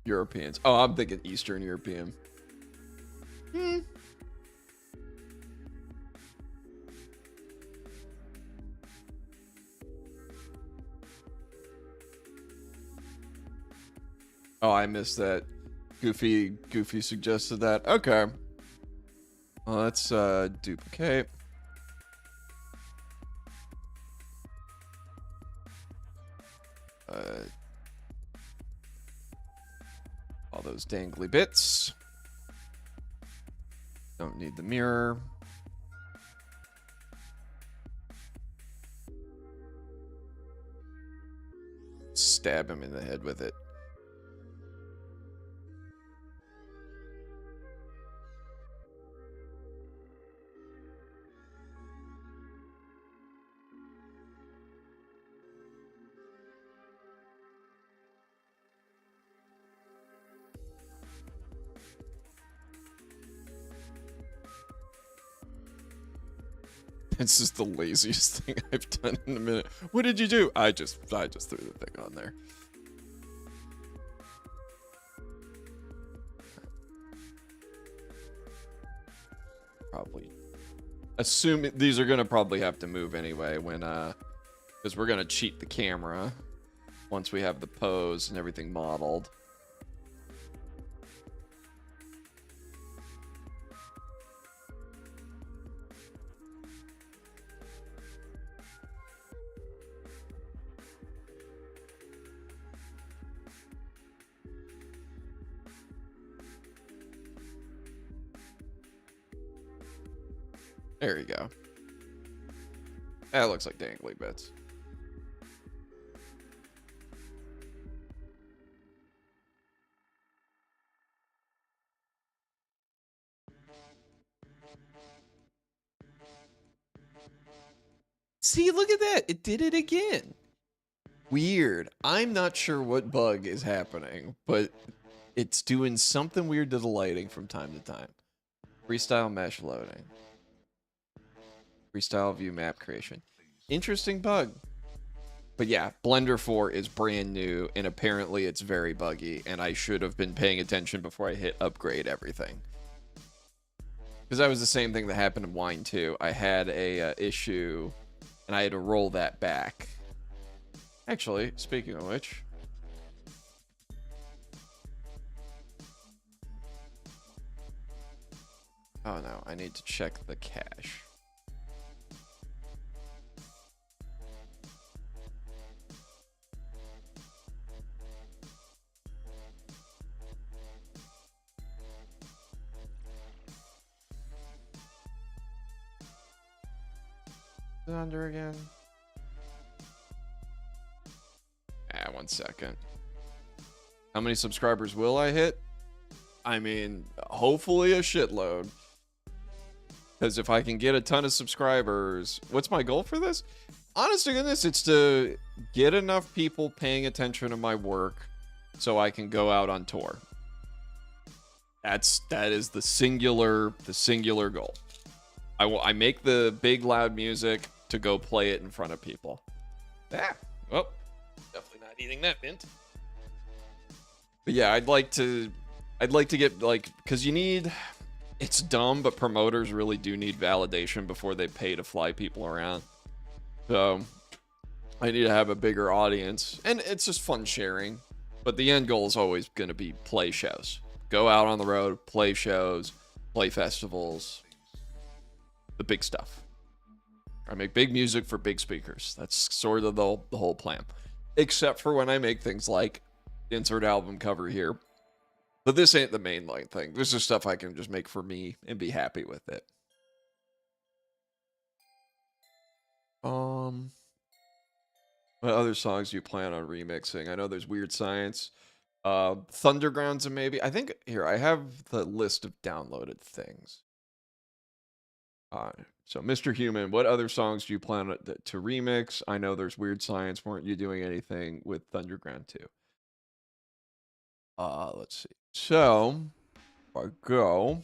Europeans. Oh, I'm thinking Eastern European. Oh, I missed that. Goofy suggested that. Okay. Well, let's duplicate. All those dangly bits. Don't need the mirror. Stab him in the head with it. This is the laziest thing I've done in a minute. What did you do? I just threw the thing on there. Probably. Assume these are gonna probably have to move anyway when because we're gonna cheat the camera once we have the pose and everything modeled. There you go. That looks like dangly bits. See, look at that. It did it again. Weird. I'm not sure what bug is happening, but it's doing something weird to the lighting from time to time. Freestyle mesh loading. Freestyle view map creation. Interesting bug. But yeah, Blender 4 is brand new, and apparently it's very buggy, and I should have been paying attention before I hit upgrade everything. Because that was the same thing that happened in Wine 2. I had a issue, and I had to roll that back. Actually, speaking of which... Oh no, I need to check the cache. Is it under again? Ah, 1 second. How many subscribers will I hit? I mean, hopefully a shitload. Because if I can get a ton of subscribers, what's my goal for this? Honest to goodness, it's to get enough people paying attention to my work so I can go out on tour. That is the singular goal. I make the big loud music to go play it in front of people. Ah, well, definitely not eating that mint. But yeah, I'd like to get, like, because you need, it's dumb, but promoters really do need validation before they pay to fly people around. So I need to have a bigger audience, and it's just fun sharing. But the end goal is always going to be play shows. Go out on the road, play shows, play festivals, the big stuff. I make big music for big speakers. That's sort of the whole plan. Except for when I make things like insert album cover here. But this ain't the mainline thing. This is stuff I can just make for me and be happy with it. What other songs do you plan on remixing? I know there's Weird Science. Thundergrounds and maybe. I think, here, I have the list of downloaded things. So, Mr. Human, what other songs do you plan to remix? I know there's Weird Science. Weren't you doing anything with Thunderground 2? Let's see. So, if I go...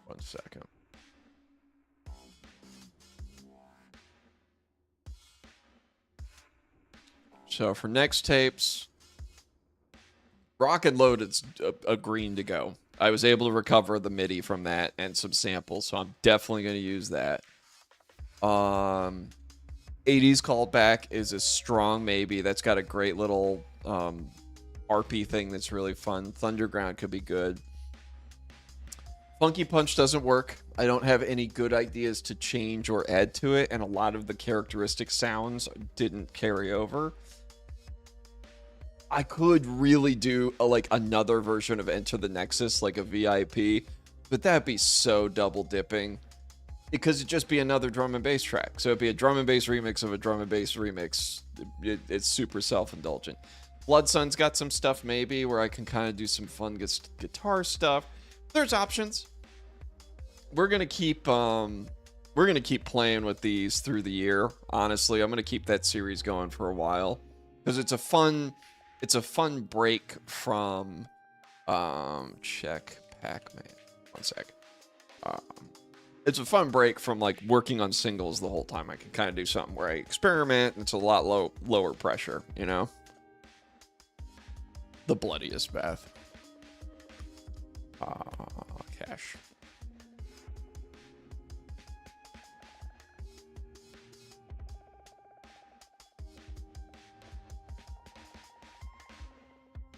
1 second. So, for Nextapes, Rock and Load is a green to go. I was able to recover the MIDI from that and some samples, so I'm definitely going to use that. 80s Callback is a strong maybe. That's got a great little RP thing that's really fun. Thunderground could be good. Funky Punch doesn't work. I don't have any good ideas to change or add to it, and a lot of the characteristic sounds didn't carry over. I could really do like another version of Enter the Nexus, like a VIP, but that'd be so double dipping because it'd just be another drum and bass track. So it'd be a drum and bass remix of a drum and bass remix. It's super self-indulgent. Blood Sun's got some stuff maybe where I can kind of do some fun guitar stuff. There's options. We're gonna keep playing with these through the year. Honestly, I'm gonna keep that series going for a while because it's a fun break from check Pac-Man. 1 sec. It's a fun break from like working on singles the whole time. I can kind of do something where I experiment and it's a lot lower pressure, you know? The bloodiest bath. Cash.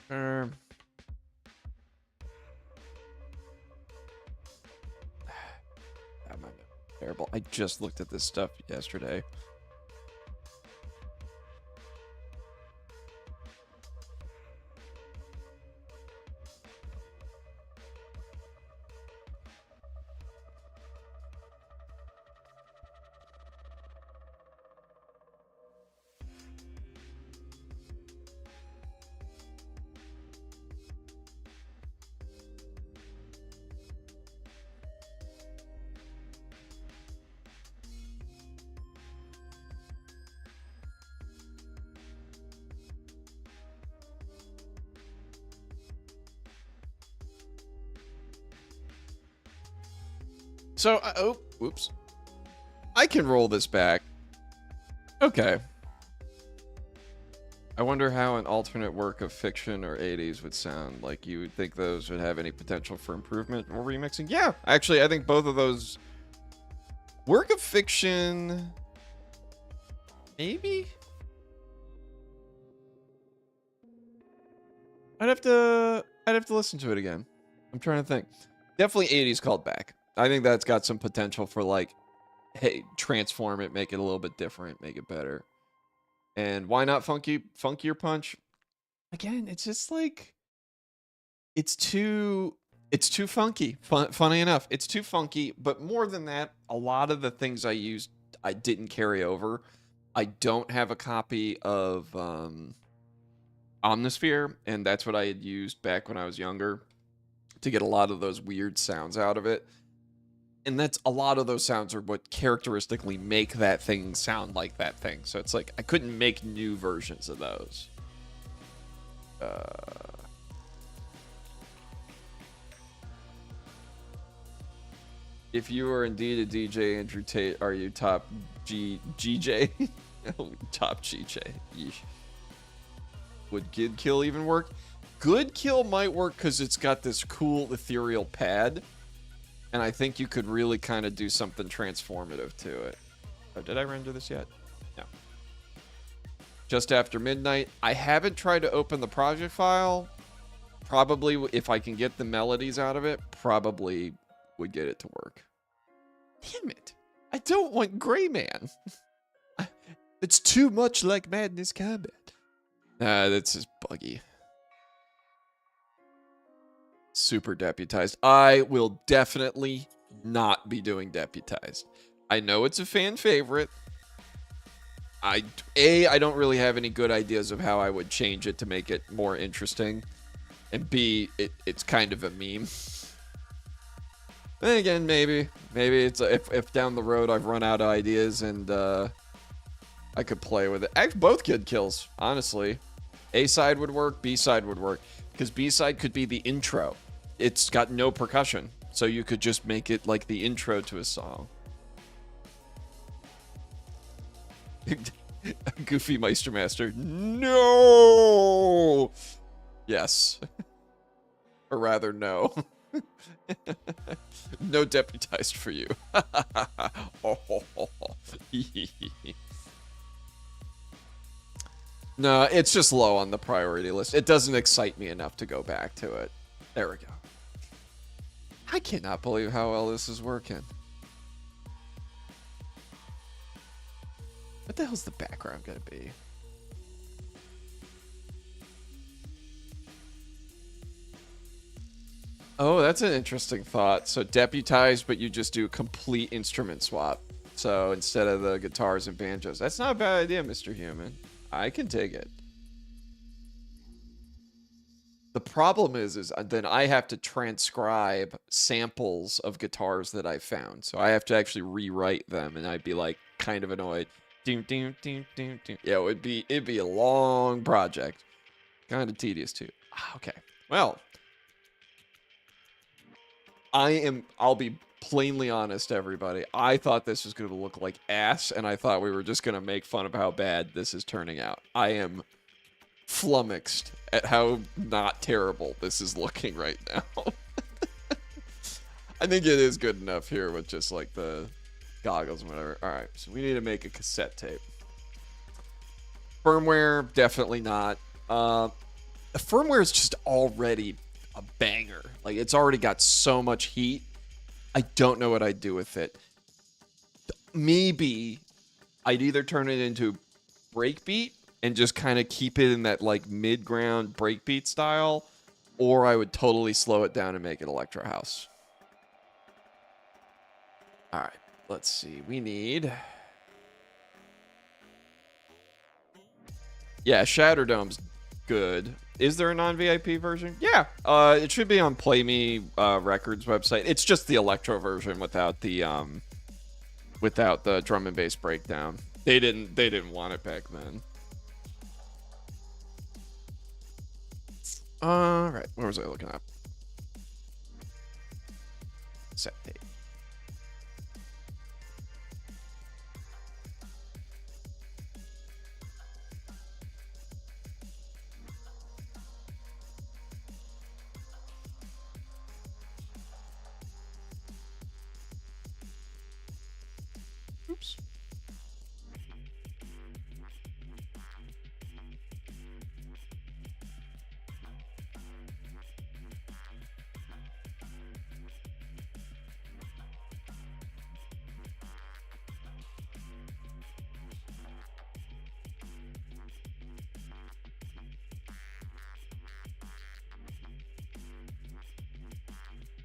That might be terrible. I just looked at this stuff yesterday. So, oh, whoops. I can roll this back. Okay. I wonder how an alternate work of fiction or 80s would sound. Like, you would think those would have any potential for improvement or remixing? Yeah, actually, I think both of those... Work of fiction... Maybe? I'd have to listen to it again. I'm trying to think. Definitely 80s called back. I think that's got some potential for, like, hey, transform it, make it a little bit different, make it better. And why not funkier punch? Again, it's just like it's too funky. Funny enough, it's too funky, but more than that, a lot of the things I used I didn't carry over. I don't have a copy of Omnisphere, and that's what I had used back when I was younger to get a lot of those weird sounds out of it. And that's a lot of those sounds are what characteristically make that thing sound like that thing. So it's like I couldn't make new versions of those. If you are indeed a DJ, Andrew Tate, are you top GJ? Top GJ. Yeesh. Would Good Kill even work? Good Kill might work because it's got this cool ethereal pad. And I think you could really kind of do something transformative to it. Oh, did I render this yet? No. Just after midnight. I haven't tried to open the project file. Probably, if I can get the melodies out of it, probably would get it to work. Damn it. I don't want Gray Man. It's too much like Madness Combat. Nah, that's just buggy. Super deputized. I will definitely not be doing deputized. I know it's a fan favorite. I don't really have any good ideas of how I would change it to make it more interesting. And B, it's kind of a meme. Then again, maybe it's if down the road I've run out of ideas and I could play with it. Actually, both Good Kills, honestly. A side would work, B side would work, because B side could be the intro. It's got no percussion, so you could just make it like the intro to a song. Goofy Meistermaster. No! Yes. Or rather, no. No deputized for you. No, it's just low on the priority list. It doesn't excite me enough to go back to it. There we go. I cannot believe how well this is working. What the hell's the background gonna be? Oh, that's an interesting thought. So deputized, but you just do complete instrument swap. So instead of the guitars and banjos. That's not a bad idea, Mr. Human. I can take it. The problem is then I have to transcribe samples of guitars that I found. So I have to actually rewrite them, and I'd be like kind of annoyed. Yeah, it'd be a long project. Kind of tedious too. Okay. Well, I'll be plainly honest, everybody. I thought this was going to look like ass, and I thought we were just going to make fun of how bad this is turning out. I am flummoxed at how not terrible this is looking right now. I think it is good enough here with just like the goggles and whatever. All right, so we need to make a cassette tape. Firmware, definitely not. The firmware is just already a banger. Like, it's already got so much heat. I don't know what I'd do with it. Maybe I'd either turn it into breakbeat and just kind of keep it in that like mid-ground breakbeat style, or I would totally slow it down and make it electro house. All right, let's see. We need... Yeah, Shatterdome's good. Is there a non-VIP version? Yeah, it should be on Play Me Records website. It's just the electro version without the drum and bass breakdown. They didn't want it back then. All right, where was I looking up? Set date.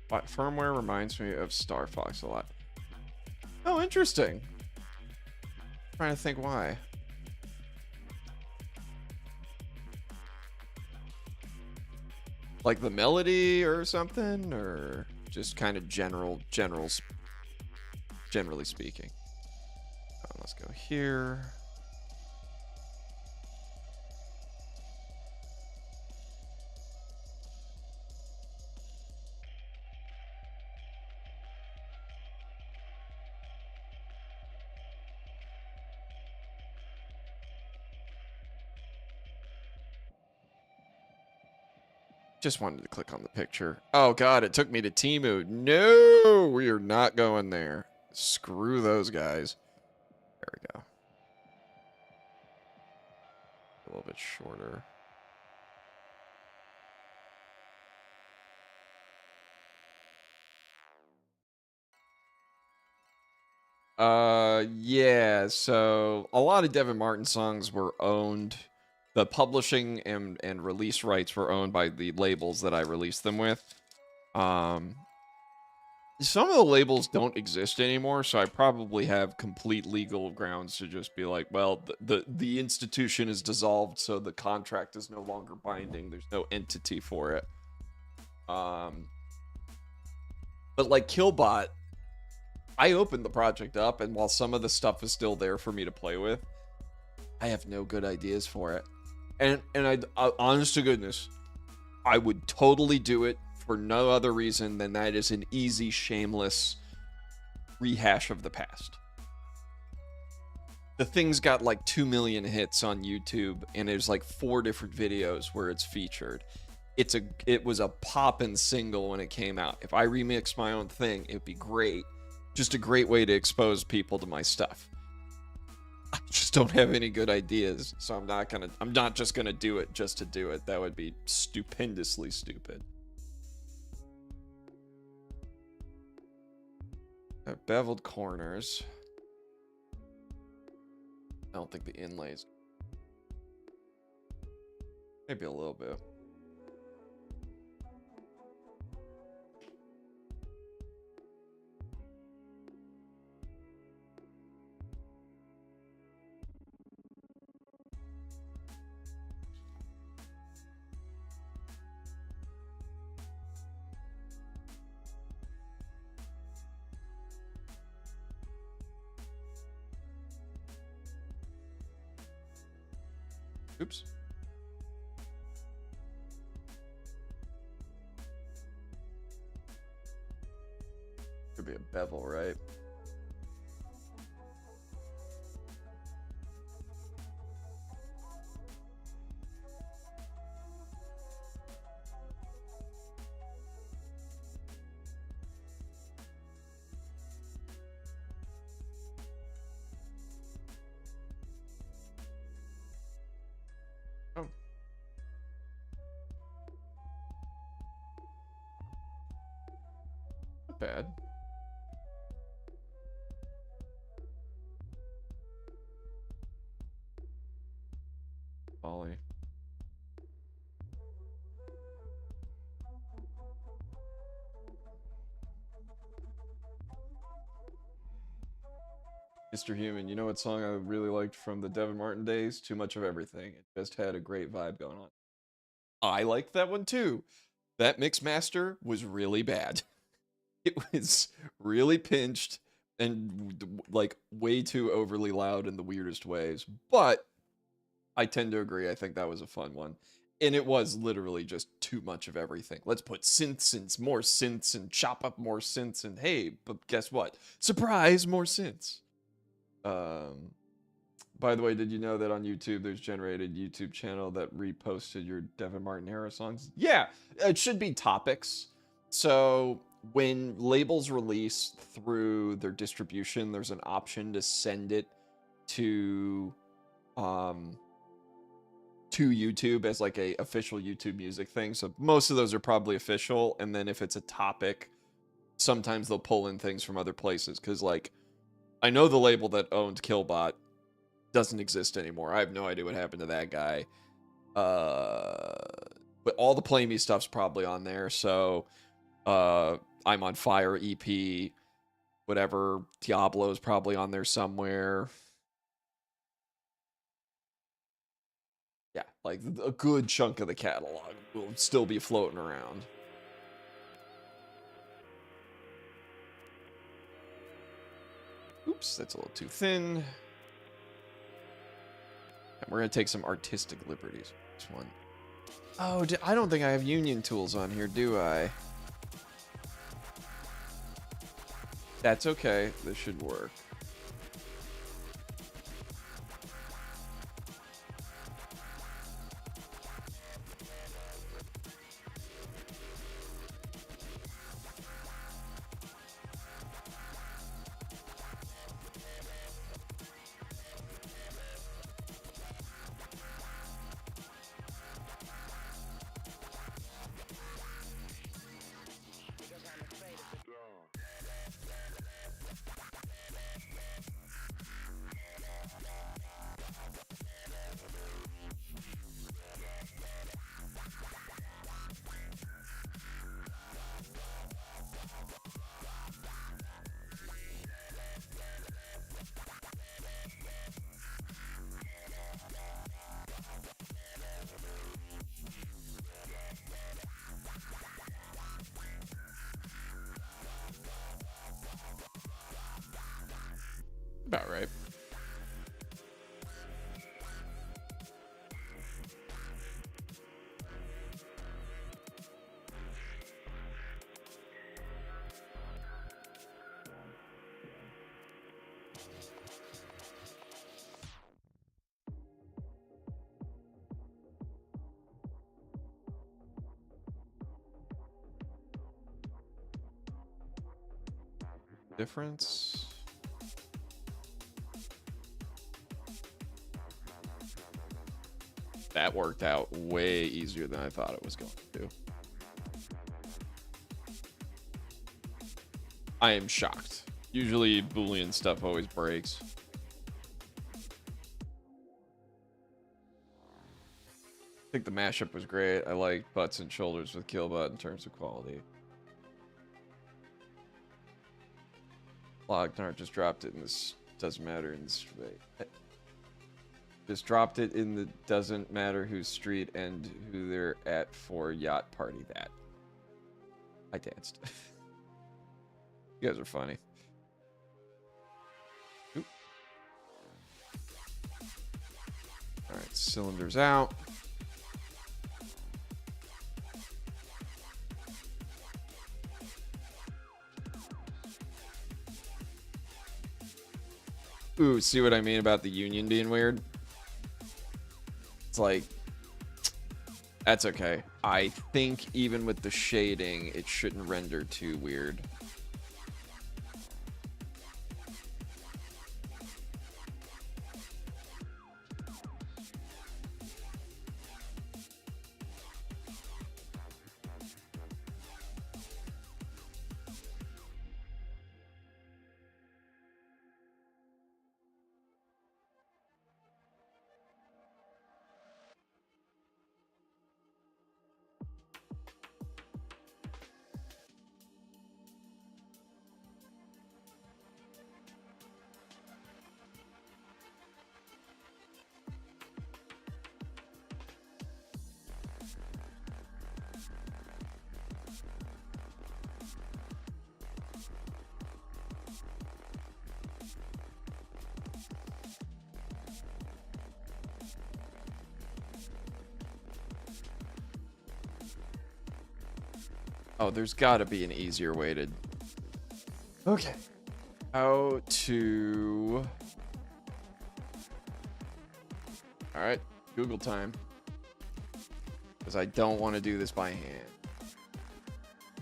Firmware reminds me of Star Fox a lot. Oh, interesting. Trying to think why. Like the melody or something, or just kind of generally speaking. Let's go here. Just wanted to click on the picture. Oh god, it took me to Temu. No, we are not going there. Screw those guys. There we go. A little bit shorter. Yeah, so a lot of Devin Martin songs were owned. The publishing and release rights were owned by the labels that I released them with. Some of the labels don't exist anymore, so I probably have complete legal grounds to just be like, well, the institution is dissolved, so the contract is no longer binding. There's no entity for it. But like Killbot, I opened the project up, and while some of the stuff is still there for me to play with, I have no good ideas for it. And I honest to goodness, I would totally do it for no other reason than that is an easy, shameless rehash of the past. The thing's got like 2 million hits on YouTube, and there's like 4 different videos where it's featured. It was a poppin' single when it came out. If I remix my own thing, it'd be great. Just a great way to expose people to my stuff. I just don't have any good ideas, so I'm not just gonna do it just to do it. That would be stupendously stupid. Beveled corners. I don't think the inlays. Maybe a little bit. Oops. Could be a bevel, right? Oh. Not bad. Ollie. Mr. Human, you know what song I really liked from the Devin Martin days? Too Much of Everything. It just had a great vibe going on. I liked that one too. That mix master was really bad. It was really pinched and like way too overly loud in the weirdest ways. But I tend to agree. I think that was a fun one. And it was literally just too much of everything. Let's put synths and more synths and chop up more synths. And hey, but guess what? Surprise, more synths. By the way, did you know that on YouTube there's generated YouTube channel that reposted your Devin Martin era songs? Yeah, it should be topics. So when labels release through their distribution, there's an option to send it to YouTube as like a official YouTube music thing. So most of those are probably official, and then if it's a topic, sometimes they'll pull in things from other places, because like I know the label that owned Killbot doesn't exist anymore. I have no idea what happened to that guy. But all the Play Me stuff's probably on there. So I'm on Fire EP, whatever. Diablo's probably on there somewhere. Yeah, like a good chunk of the catalog will still be floating around. Oops, that's a little too thin. And we're gonna take some artistic liberties. This one. Oh, I don't think I have union tools on here, do I? That's okay. This should work. About right. Difference. That worked out way easier than I thought it was going to. I am shocked. Usually Boolean stuff always breaks. I think the mashup was great. I like Butts and Shoulders with Killbutt in terms of quality. Locknar just dropped it in this doesn't matter in this just dropped it in the doesn't matter whose street and who they're at for yacht party that. I danced. You guys are funny. Oop. All right, cylinders out. Ooh, see what I mean about the union being weird? It's like, that's okay. I think even with the shading, it shouldn't render too weird. Oh, there's got to be an easier way to... Okay. How to... Alright, Google time. Because I don't want to do this by hand.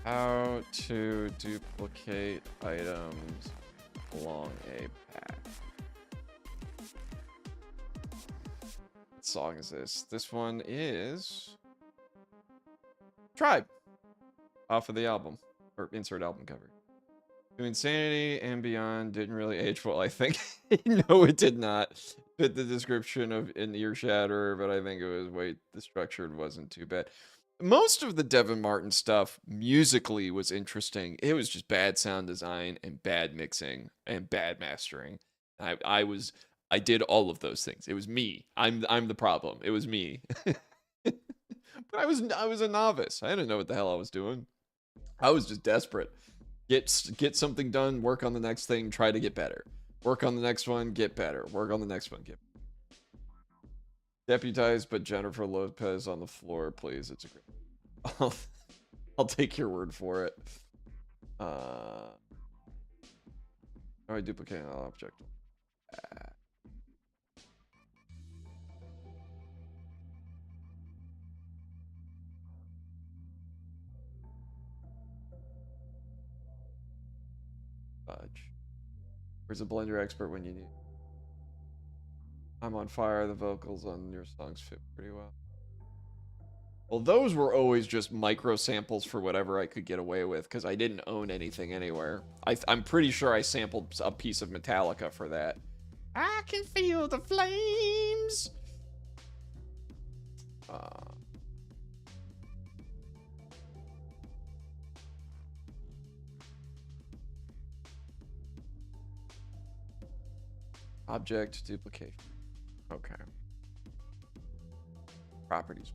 How to duplicate items along a path. What song is this? This one is... Tribe. Off of the album, or insert album cover. To Insanity and Beyond didn't really age well, I think. No, it did not fit the description of an ear shatter, but I think it was the structure wasn't too bad. most of the Devin Martin stuff musically was interesting. It was just bad sound design and bad mixing and bad mastering. I did all of those things. It was me. I'm the problem. It was me. But I was a novice. I didn't know what the hell I was doing. I was just desperate. Get something done, work on the next thing, try to get better. Work on the next one, get better. Work on the next one, get deputized, but Jennifer Lopez on the floor, please. It's a great. I'll take your word for it. How do I duplicate an object? Fudge. Where's a blender expert when you need? I'm on fire. The vocals on your songs fit pretty well. Well, those were always just micro samples for whatever I could get away with because I didn't own anything anywhere. I'm pretty sure I sampled a piece of Metallica for that. I can feel the flames. Object duplication. Okay. Properties.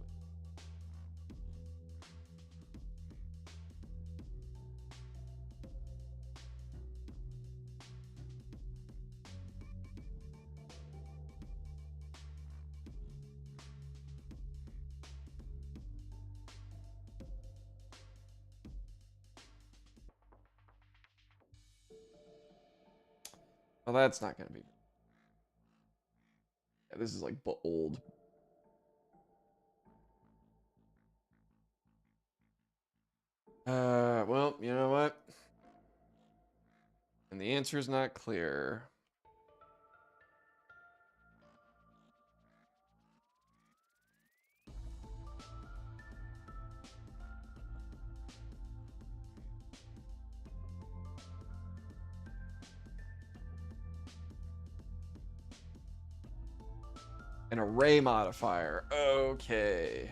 Well, that's not going to be. Yeah, this is like old. Well, you know what? And the answer is not clear. An array modifier. Okay.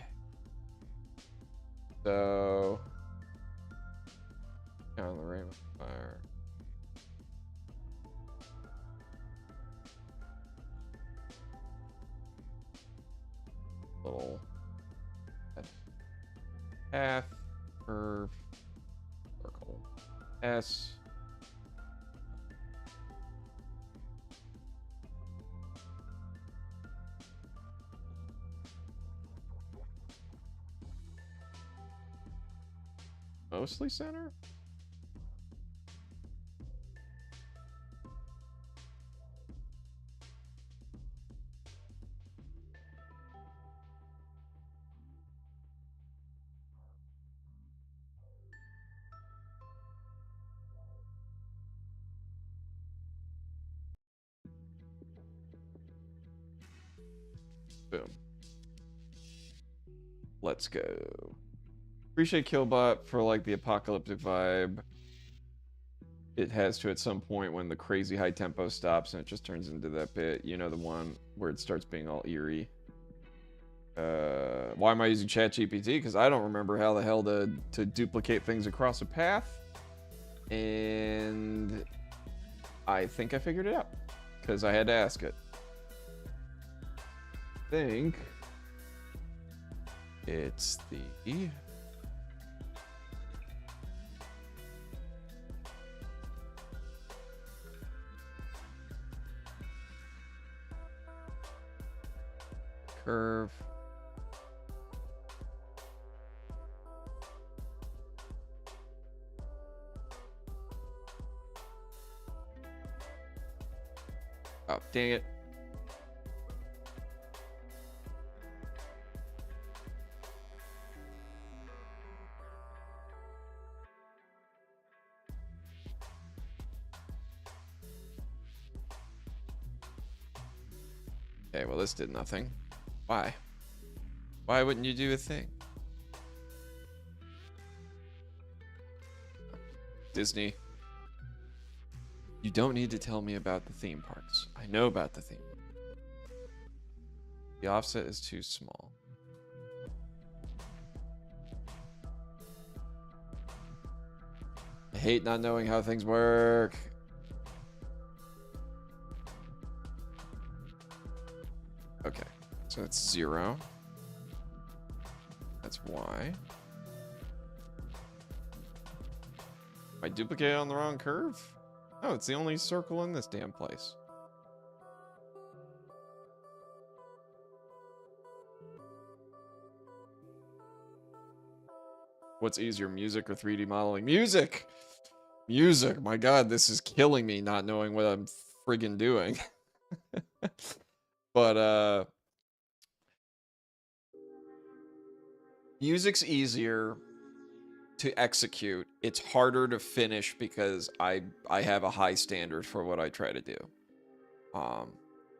So, on the array modifier. Little path, curve, circle, S. Mostly center? Boom. Let's go. Appreciate Killbot for like the apocalyptic vibe it has to at some point when the crazy high tempo stops and it just turns into that bit. You know, the one where it starts being all eerie. Why am I using ChatGPT? Because I don't remember how the hell to duplicate things across a path. And I think I figured it out because I had to ask it. I think it's the curve. Oh, dang it. Okay, well, this did nothing. Why? Why wouldn't you do a thing? Disney. You don't need to tell me about the theme parks. I know about the theme. The offset is too small. hate not knowing how things work. Okay, so that's 0. That's Y. Am I duplicated on the wrong curve? No, it's the only circle in this damn place. What's easier, music or 3D modeling? Music! Music! My god, this is killing me not knowing what I'm friggin' doing. But, music's easier to execute. It's harder to finish because I have a high standard for what I try to do.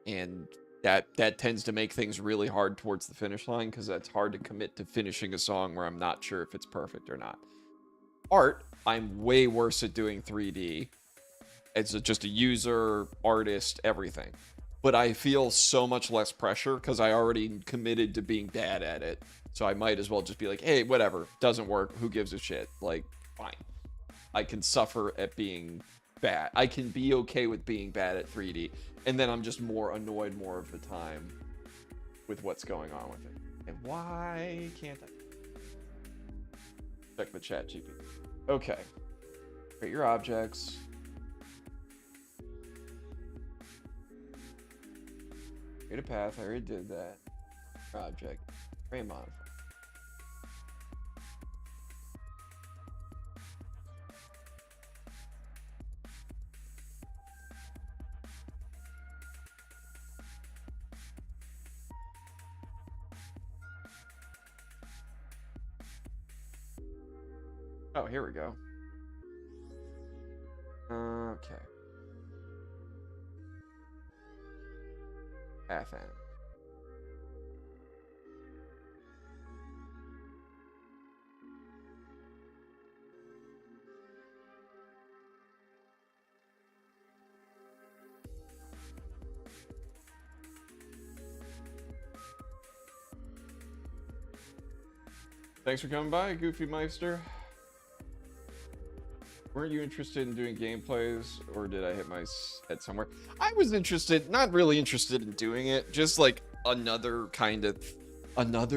And that tends to make things really hard towards the finish line because that's hard to commit to finishing a song where I'm not sure if it's perfect or not. Art, I'm way worse at doing 3D. It's just a user, artist, everything. But I feel so much less pressure because I already committed to being bad at it. So I might as well just be like, hey, whatever, doesn't work, who gives a shit? Like, fine. I can suffer at being bad. I can be okay with being bad at 3D. And then I'm just more annoyed more of the time with what's going on with it. And why can't I? Check the chat, GP. Okay. Create your objects. Create a path. I already did that. Object. Frame modify. Oh, here we go. Okay. Path end. Thanks for coming by, Goofy Meister. Weren't you interested in doing gameplays, or did I hit my head somewhere? I was interested, not really interested in doing it, just like another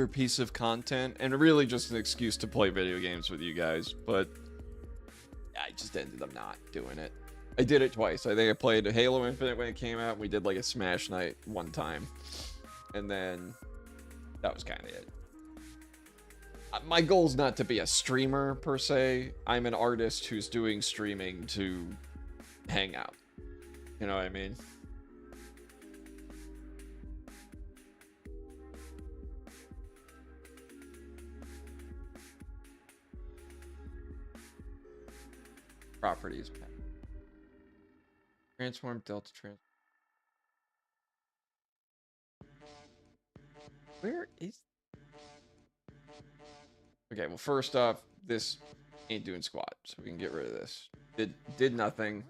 piece of content, and really just an excuse to play video games with you guys, but I just ended up not doing it. I did it twice. I think I played Halo Infinite when it came out, and we did like a Smash night one time, and then that was kind of it. My goal is not to be a streamer, per se. I'm an artist who's doing streaming to hang out. You know what I mean? Properties. Transform, delta transform. Where is... Okay, well, first off, this ain't doing squat, so we can get rid of this. Did nothing.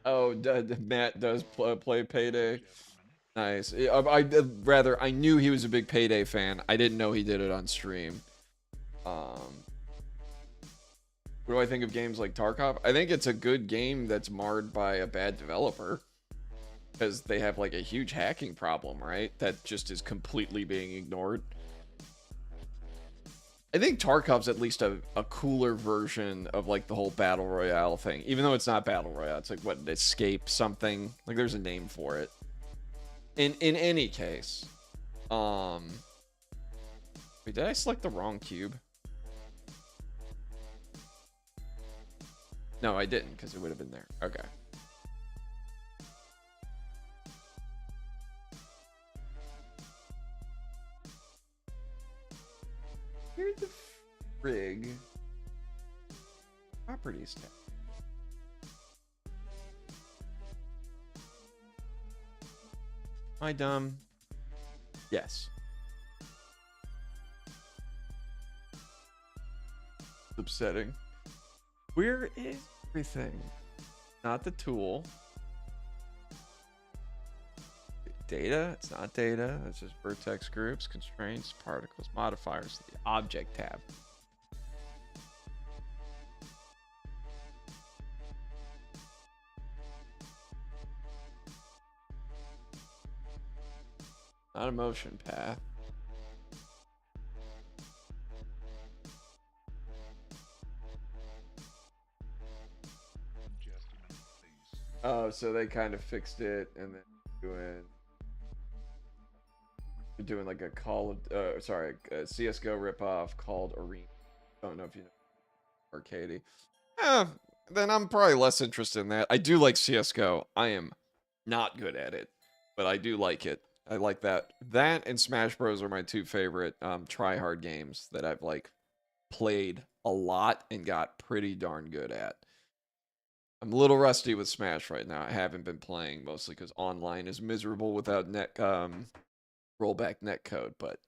Oh, Matt does play Payday. Nice. I knew he was a big Payday fan. I didn't know he did it on stream. What do I think of games like Tarkov? I think it's a good game that's marred by a bad developer. Because they have like a huge hacking problem, right? That just is completely being ignored. I think Tarkov's at least a cooler version of like the whole battle royale thing. Even though it's not battle royale, it's like what, escape something. Like there's a name for it. In any case, wait, did I select the wrong cube? No, I didn't, because it would have been there. Okay. Where the frig properties tab? Am I dumb? Yes. It's upsetting. Where is everything? Not the tool. data. It's not data. It's just vertex groups, constraints, particles, modifiers. The object tab. Not a motion path. Oh, so they kind of fixed it and then doing like a a CS:GO ripoff called Arena. Don't know if you know Arcady. Then I'm probably less interested in that. I do like CS:GO. I am not good at it, but I do like it. I like that. That and Smash Bros are my two favorite try-hard games that I've like played a lot and got pretty darn good at. I'm a little rusty with Smash right now. I haven't been playing mostly because online is miserable without rollback netcode. But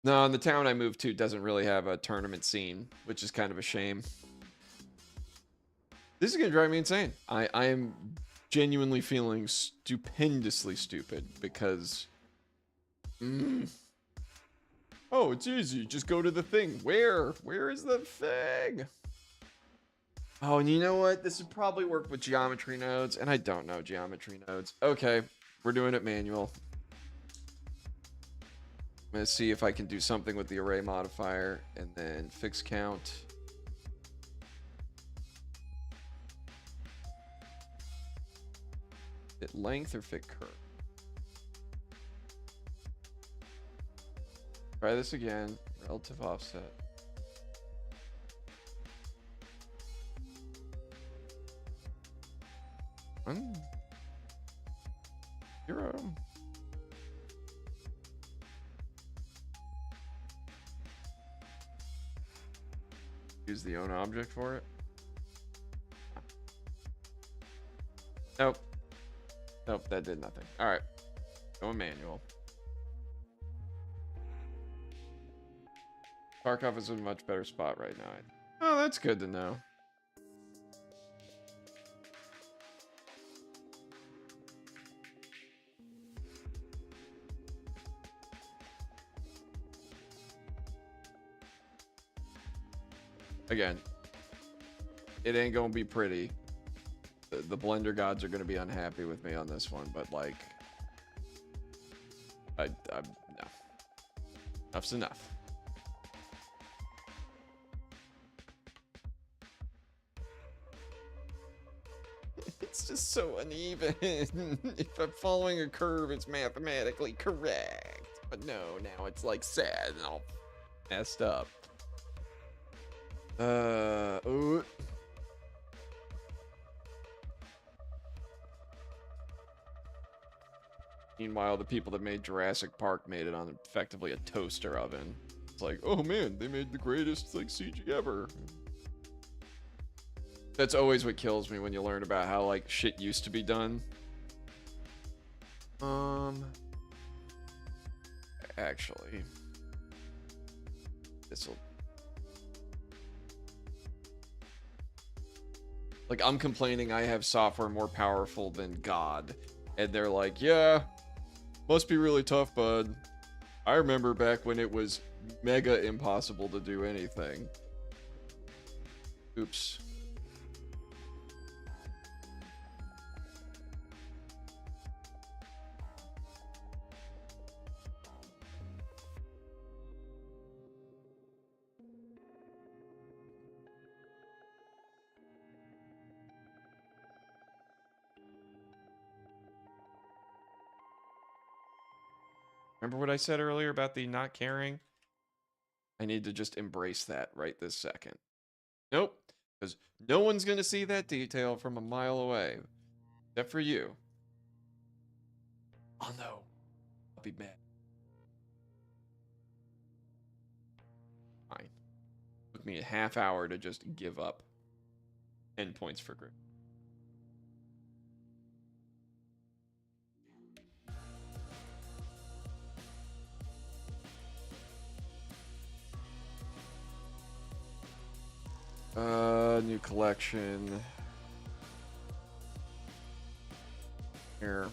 no, and the town I moved to doesn't really have a tournament scene, which is kind of a shame. This is gonna drive me insane. I am genuinely feeling stupendously stupid because. Oh, it's easy. Just go to the thing. Where? Where is the thing? Oh, and you know what? This would probably work with geometry nodes, and I don't know geometry nodes. Okay, we're doing it manual. I'm going to see if I can do something with the array modifier, and then fix count. Fit length or fit curve? Try this again. Relative offset. Zero. Use the own object for it. Nope. Nope, that did nothing. All right. Going manual. Tarkov is in a much better spot right now. Oh, that's good to know. Again, it ain't gonna be pretty. The Blender gods are gonna be unhappy with me on this one, but like, no. Enough's enough. It's just so uneven. If I'm following a curve, it's mathematically correct. But no, now it's like sad and all messed up. Ooh. Meanwhile, the people that made Jurassic Park made it on effectively a toaster oven. It's like, oh man, they made the greatest like CG ever. That's always what kills me when you learn about how like shit used to be done. Actually, this'll. Like, I'm complaining I have software more powerful than God. And they're like, yeah, must be really tough, bud. I remember back when it was mega impossible to do anything. Oops. Remember what I said earlier about the not caring? I need to just embrace that right this second. Nope, because no one's going to see that detail from a mile away. Except for you. Oh no. I'll be mad. Fine. Took me a half hour to just give up. 10 points for group. New collection. here.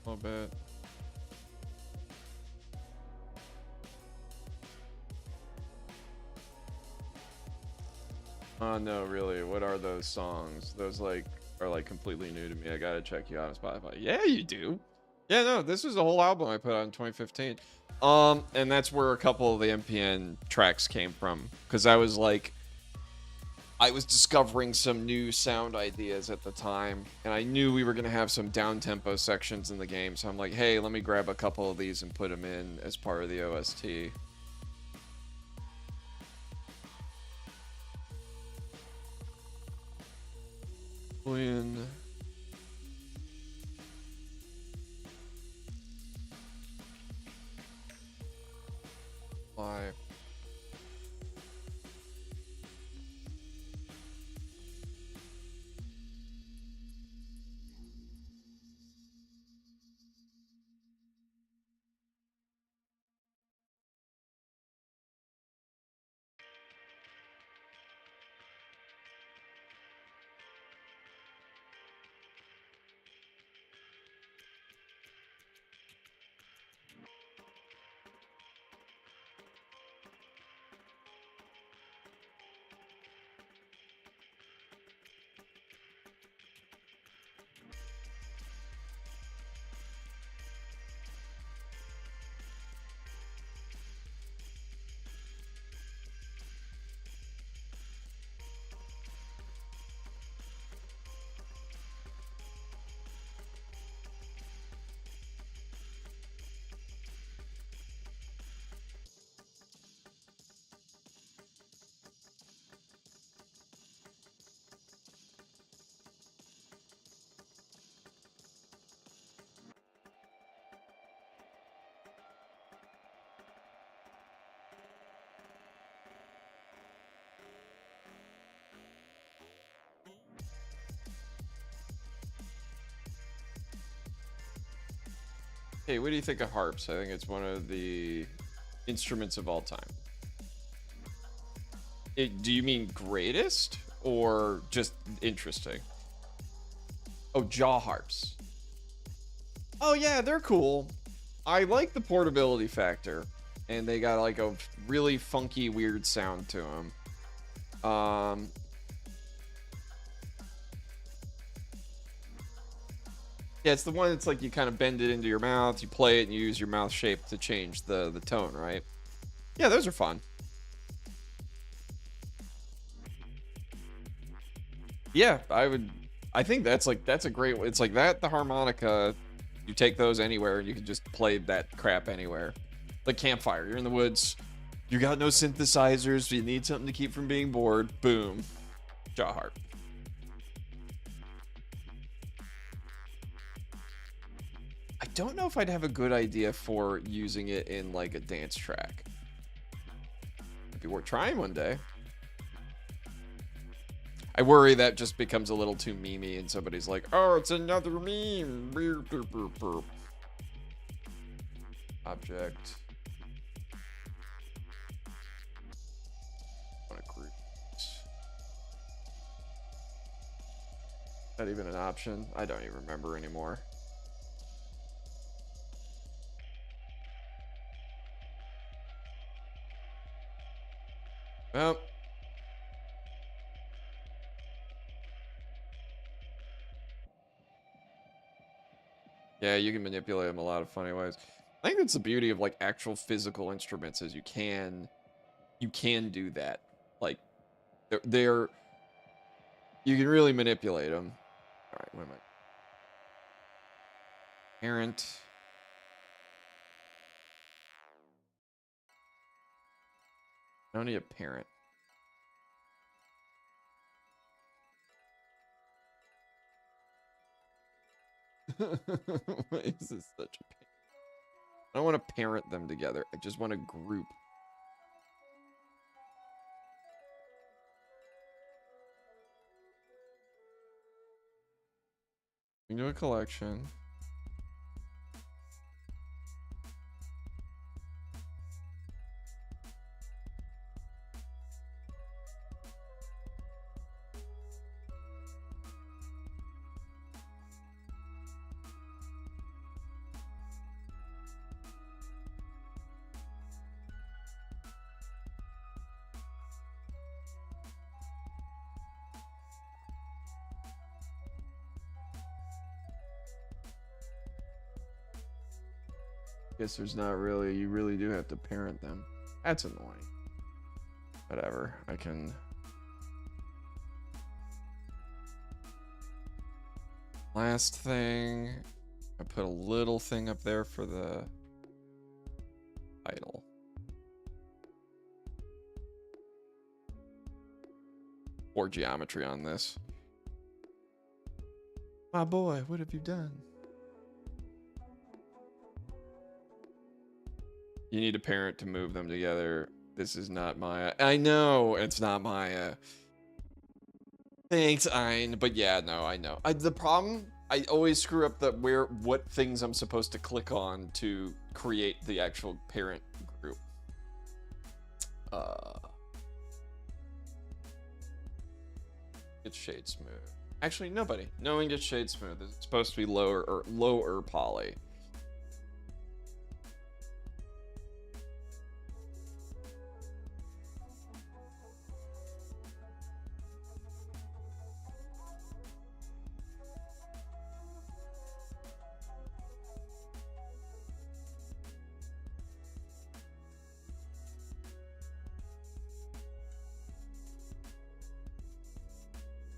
A little bit. Oh no, really? What are those songs? Those like are like completely new to me. I gotta check you out on Spotify. Yeah, you do. Yeah, no, this was a whole album I put out in 2015. And that's where a couple of the MPN tracks came from. Because I was like, I was discovering some new sound ideas at the time, and I knew we were gonna have some down-tempo sections in the game. So I'm like, hey, let me grab a couple of these and put them in as part of the OST. When live. Hey, what do you think of harps? I think it's one of the instruments of all time. Do you mean greatest or just interesting? Oh, jaw harps. Oh yeah, they're cool. I like the portability factor, and they got like a really funky, weird sound to them. Yeah, it's the one that's like you kind of bend it into your mouth, you play it, and you use your mouth shape to change the tone, right? Yeah, those are fun. Yeah, I think that's like that's a great. It's like that the harmonica. You take those anywhere, and you can just play that crap anywhere. Like campfire, you're in the woods, you got no synthesizers, you need something to keep from being bored. Boom, jaw harp. I don't know if I'd have a good idea for using it in like a dance track. It'd be worth trying one day. I worry that just becomes a little too memey and somebody's like, oh, it's another meme. Object. Want to group. Is that even an option? I don't even remember anymore. Well, yeah, you can manipulate them a lot of funny ways. I think that's the beauty of like actual physical instruments is you can do that. Like they're you can really manipulate them. All right, what am I? Parent. I don't need a parent. Why is this such a pain? I don't want to parent them together. I just want a group. We can do a collection. Guess there's not really, you really do have to parent them. That's annoying. Whatever, I can. Last thing, I put a little thing up there for the title. Or geometry on this. My boy, what have you done? You need a parent to move them together. This is not Maya. I know it's not Maya. Thanks, Ein. But yeah, no, I know. The problem, I always screw up the what things I'm supposed to click on to create the actual parent group. Get shade smooth. Actually, nobody. No one gets shade smooth. It's supposed to be lower poly.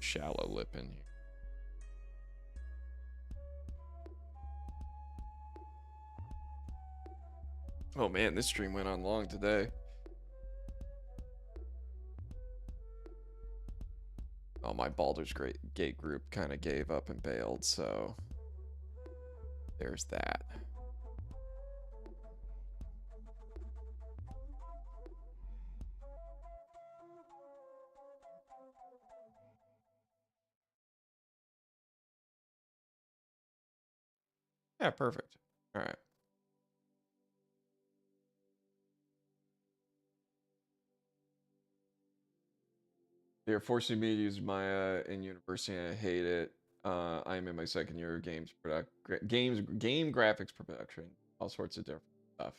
Shallow lip in here. Oh man, this stream went on long today. Oh, my Baldur's Gate group kind of gave up and bailed, so there's that. Yeah, perfect. All right. They're forcing me to use Maya in university, and I hate it. I'm in my second year of game graphics production, all sorts of different stuff.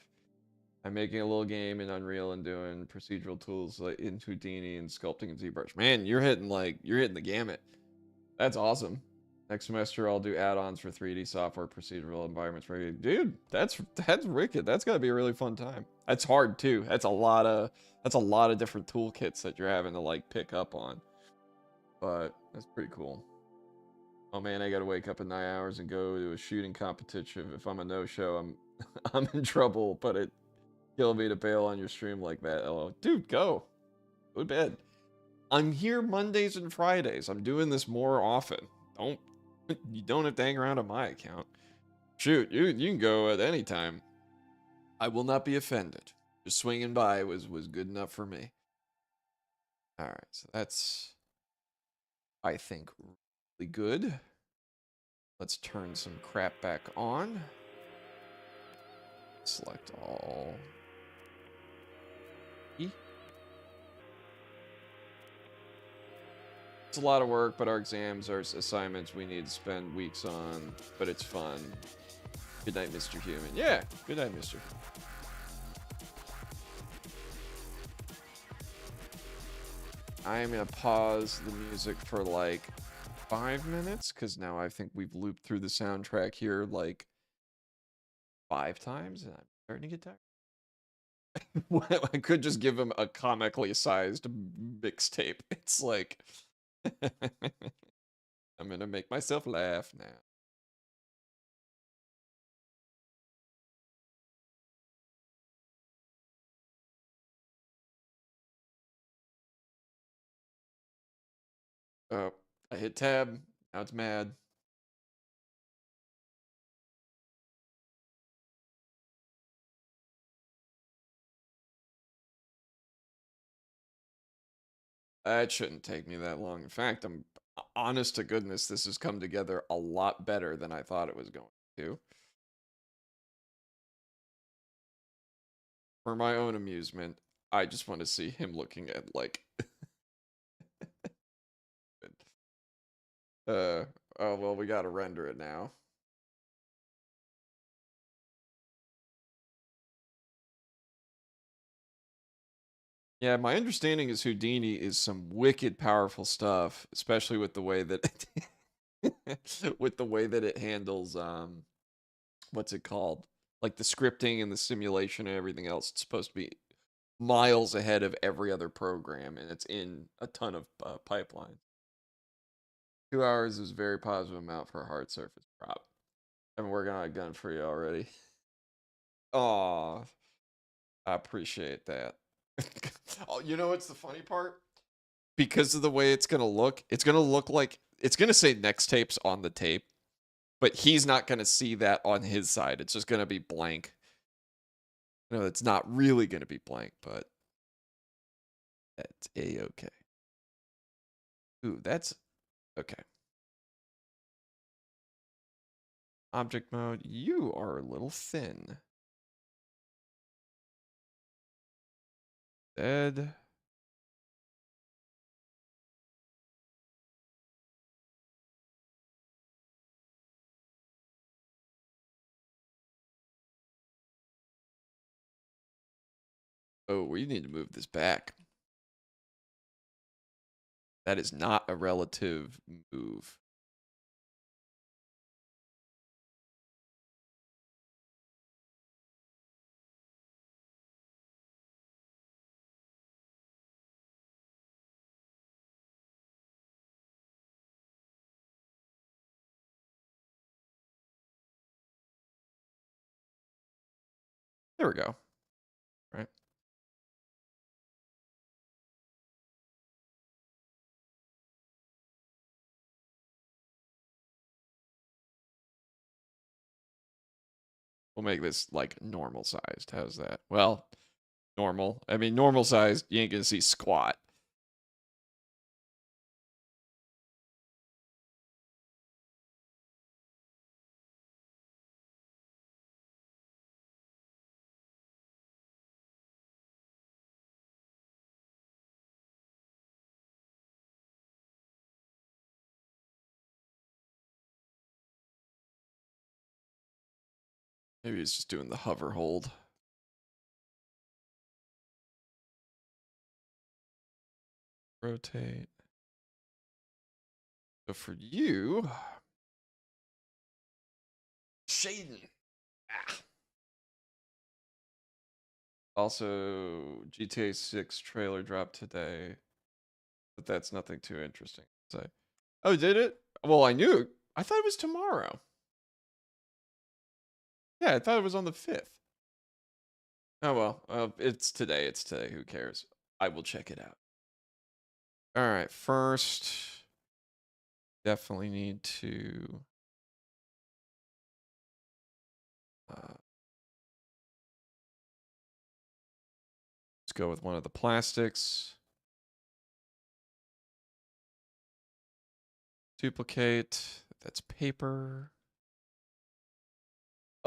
I'm making a little game in Unreal and doing procedural tools like in Houdini and sculpting in ZBrush. Man, you're hitting the gamut. That's awesome. Next semester I'll do add-ons for 3D software procedural environments. Dude, that's wicked. That's gotta be a really fun time. That's hard too. That's a lot of different toolkits that you're having to like pick up on. But that's pretty cool. Oh man, I gotta wake up in 9 hours and go to a shooting competition. If I'm a no-show, I'm in trouble, but it killed me to bail on your stream like that. Oh, dude, go to bed. I'm here Mondays and Fridays. I'm doing this more often. You don't have to hang around on my account. Shoot, you can go at any time. I will not be offended. Just swinging by was good enough for me. All right, so that's, I think, really good. Let's turn some crap back on. Select all. It's a lot of work, but our exams are assignments we need to spend weeks on, but it's fun. Good night, Mr. Human. Yeah, good night, Mr. I'm gonna pause the music for like 5 minutes because now I think we've looped through the soundtrack here like 5 times, and I'm starting to get tired. I could just give him a comically sized mixtape. It's like I'm gonna make myself laugh now. Oh, I hit tab. Now it's mad. It shouldn't take me that long. In fact, I'm honest to goodness, this has come together a lot better than I thought it was going to. For my own amusement, I just want to see him looking at like oh well, we gotta render it now. Yeah, my understanding is Houdini is some wicked powerful stuff, especially with the way that with the way that it handles what's it called? Like the scripting and the simulation and everything else. It's supposed to be miles ahead of every other program, and it's in a ton of pipeline. 2 hours is a very positive amount for a hard surface prop. I've been working on a gun for you already. Aw, I appreciate that. Oh, you know what's the funny part? Because of the way it's gonna look like it's gonna say next tapes on the tape, but he's not gonna see that on his side. It's just gonna be blank. No, it's not really gonna be blank, but that's a-okay. Ooh, that's okay. Object mode, you are a little thin. Dead. Oh, we need to move this back. That is not a relative move. There we go. Right. We'll make this like normal sized. How's that? Well, normal. I mean, normal sized, you ain't gonna see squat. Maybe he's just doing the hover hold. Rotate. So for you, Shaden. Ah. Also, GTA 6 trailer dropped today, but that's nothing too interesting to say. Oh, did it? Well, I knew. I thought it was tomorrow. Yeah, I thought it was on the 5th. Oh well, it's today. It's today. Who cares? I will check it out. All right, first, definitely need to. Let's go with one of the plastics. Duplicate. That's paper.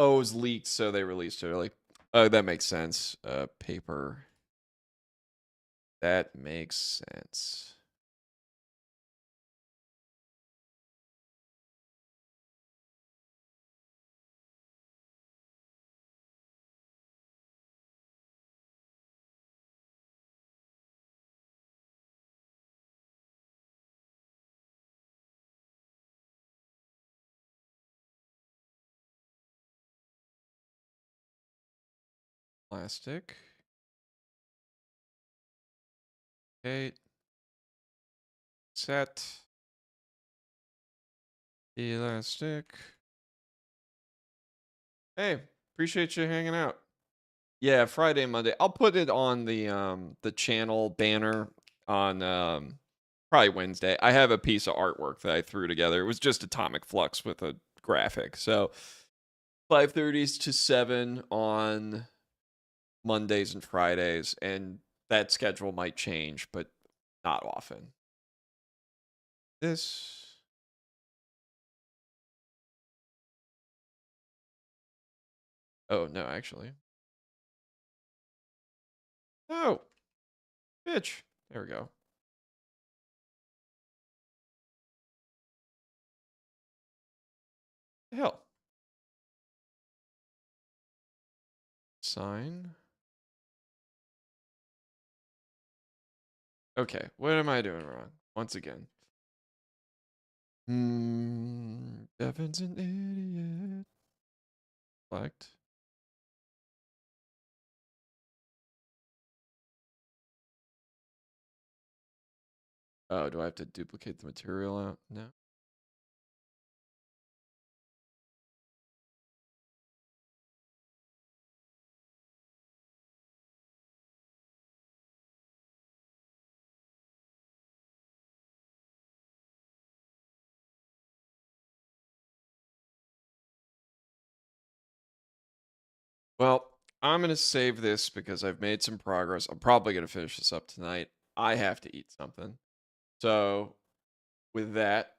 Oh, it was leaked, so they released it early. Oh, that makes sense. Paper. That makes sense. Plastic. Okay. Set. Elastic. Hey, appreciate you hanging out. Yeah, Friday, Monday. I'll put it on the channel banner on probably Wednesday. I have a piece of artwork that I threw together. It was just atomic flux with a graphic. So 5:30s to 7 on Mondays and Fridays, and that schedule might change, but not often. This. Oh, no, actually. Oh, bitch. There we go. The hell. Sign. Okay, what am I doing wrong? Once again. Devin's an idiot. Select. Oh, do I have to duplicate the material out? No. Well, I'm going to save this because I've made some progress. I'm probably going to finish this up tonight. I have to eat something. So, with that,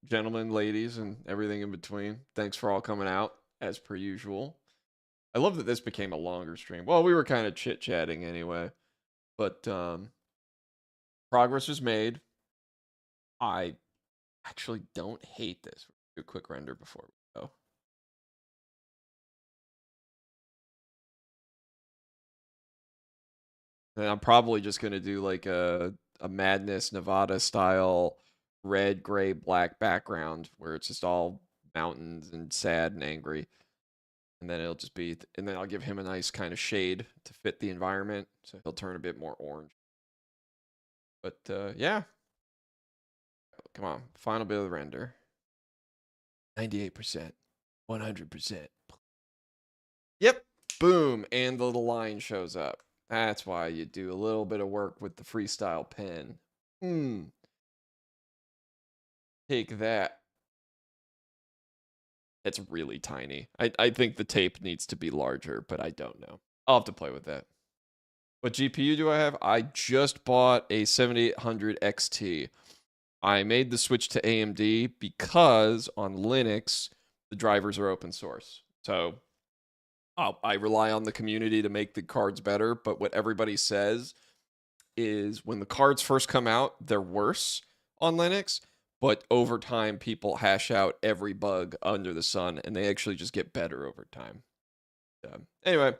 gentlemen, ladies, and everything in between, thanks for all coming out as per usual. I love that this became a longer stream. Well, we were kind of chit chatting anyway, but progress was made. I actually don't hate this. Do a quick render before we go. And I'm probably just gonna do like a Madness Nevada style red, gray, black background where it's just all mountains and sad and angry. And then it'll just be, and then I'll give him a nice kind of shade to fit the environment, so he'll turn a bit more orange. But yeah, come on, final bit of the render. 98%, 100%. Yep, boom, and the little line shows up. That's why you do a little bit of work with the freestyle pen. Take that. It's really tiny. I think the tape needs to be larger, but I don't know. I'll have to play with that. What GPU do I have? I just bought a 7800 XT. I made the switch to AMD because on Linux, the drivers are open source. So I rely on the community to make the cards better. But what everybody says is when the cards first come out, they're worse on Linux. But over time, people hash out every bug under the sun, and they actually just get better over time. Anyway,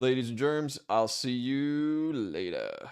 ladies and germs, I'll see you later.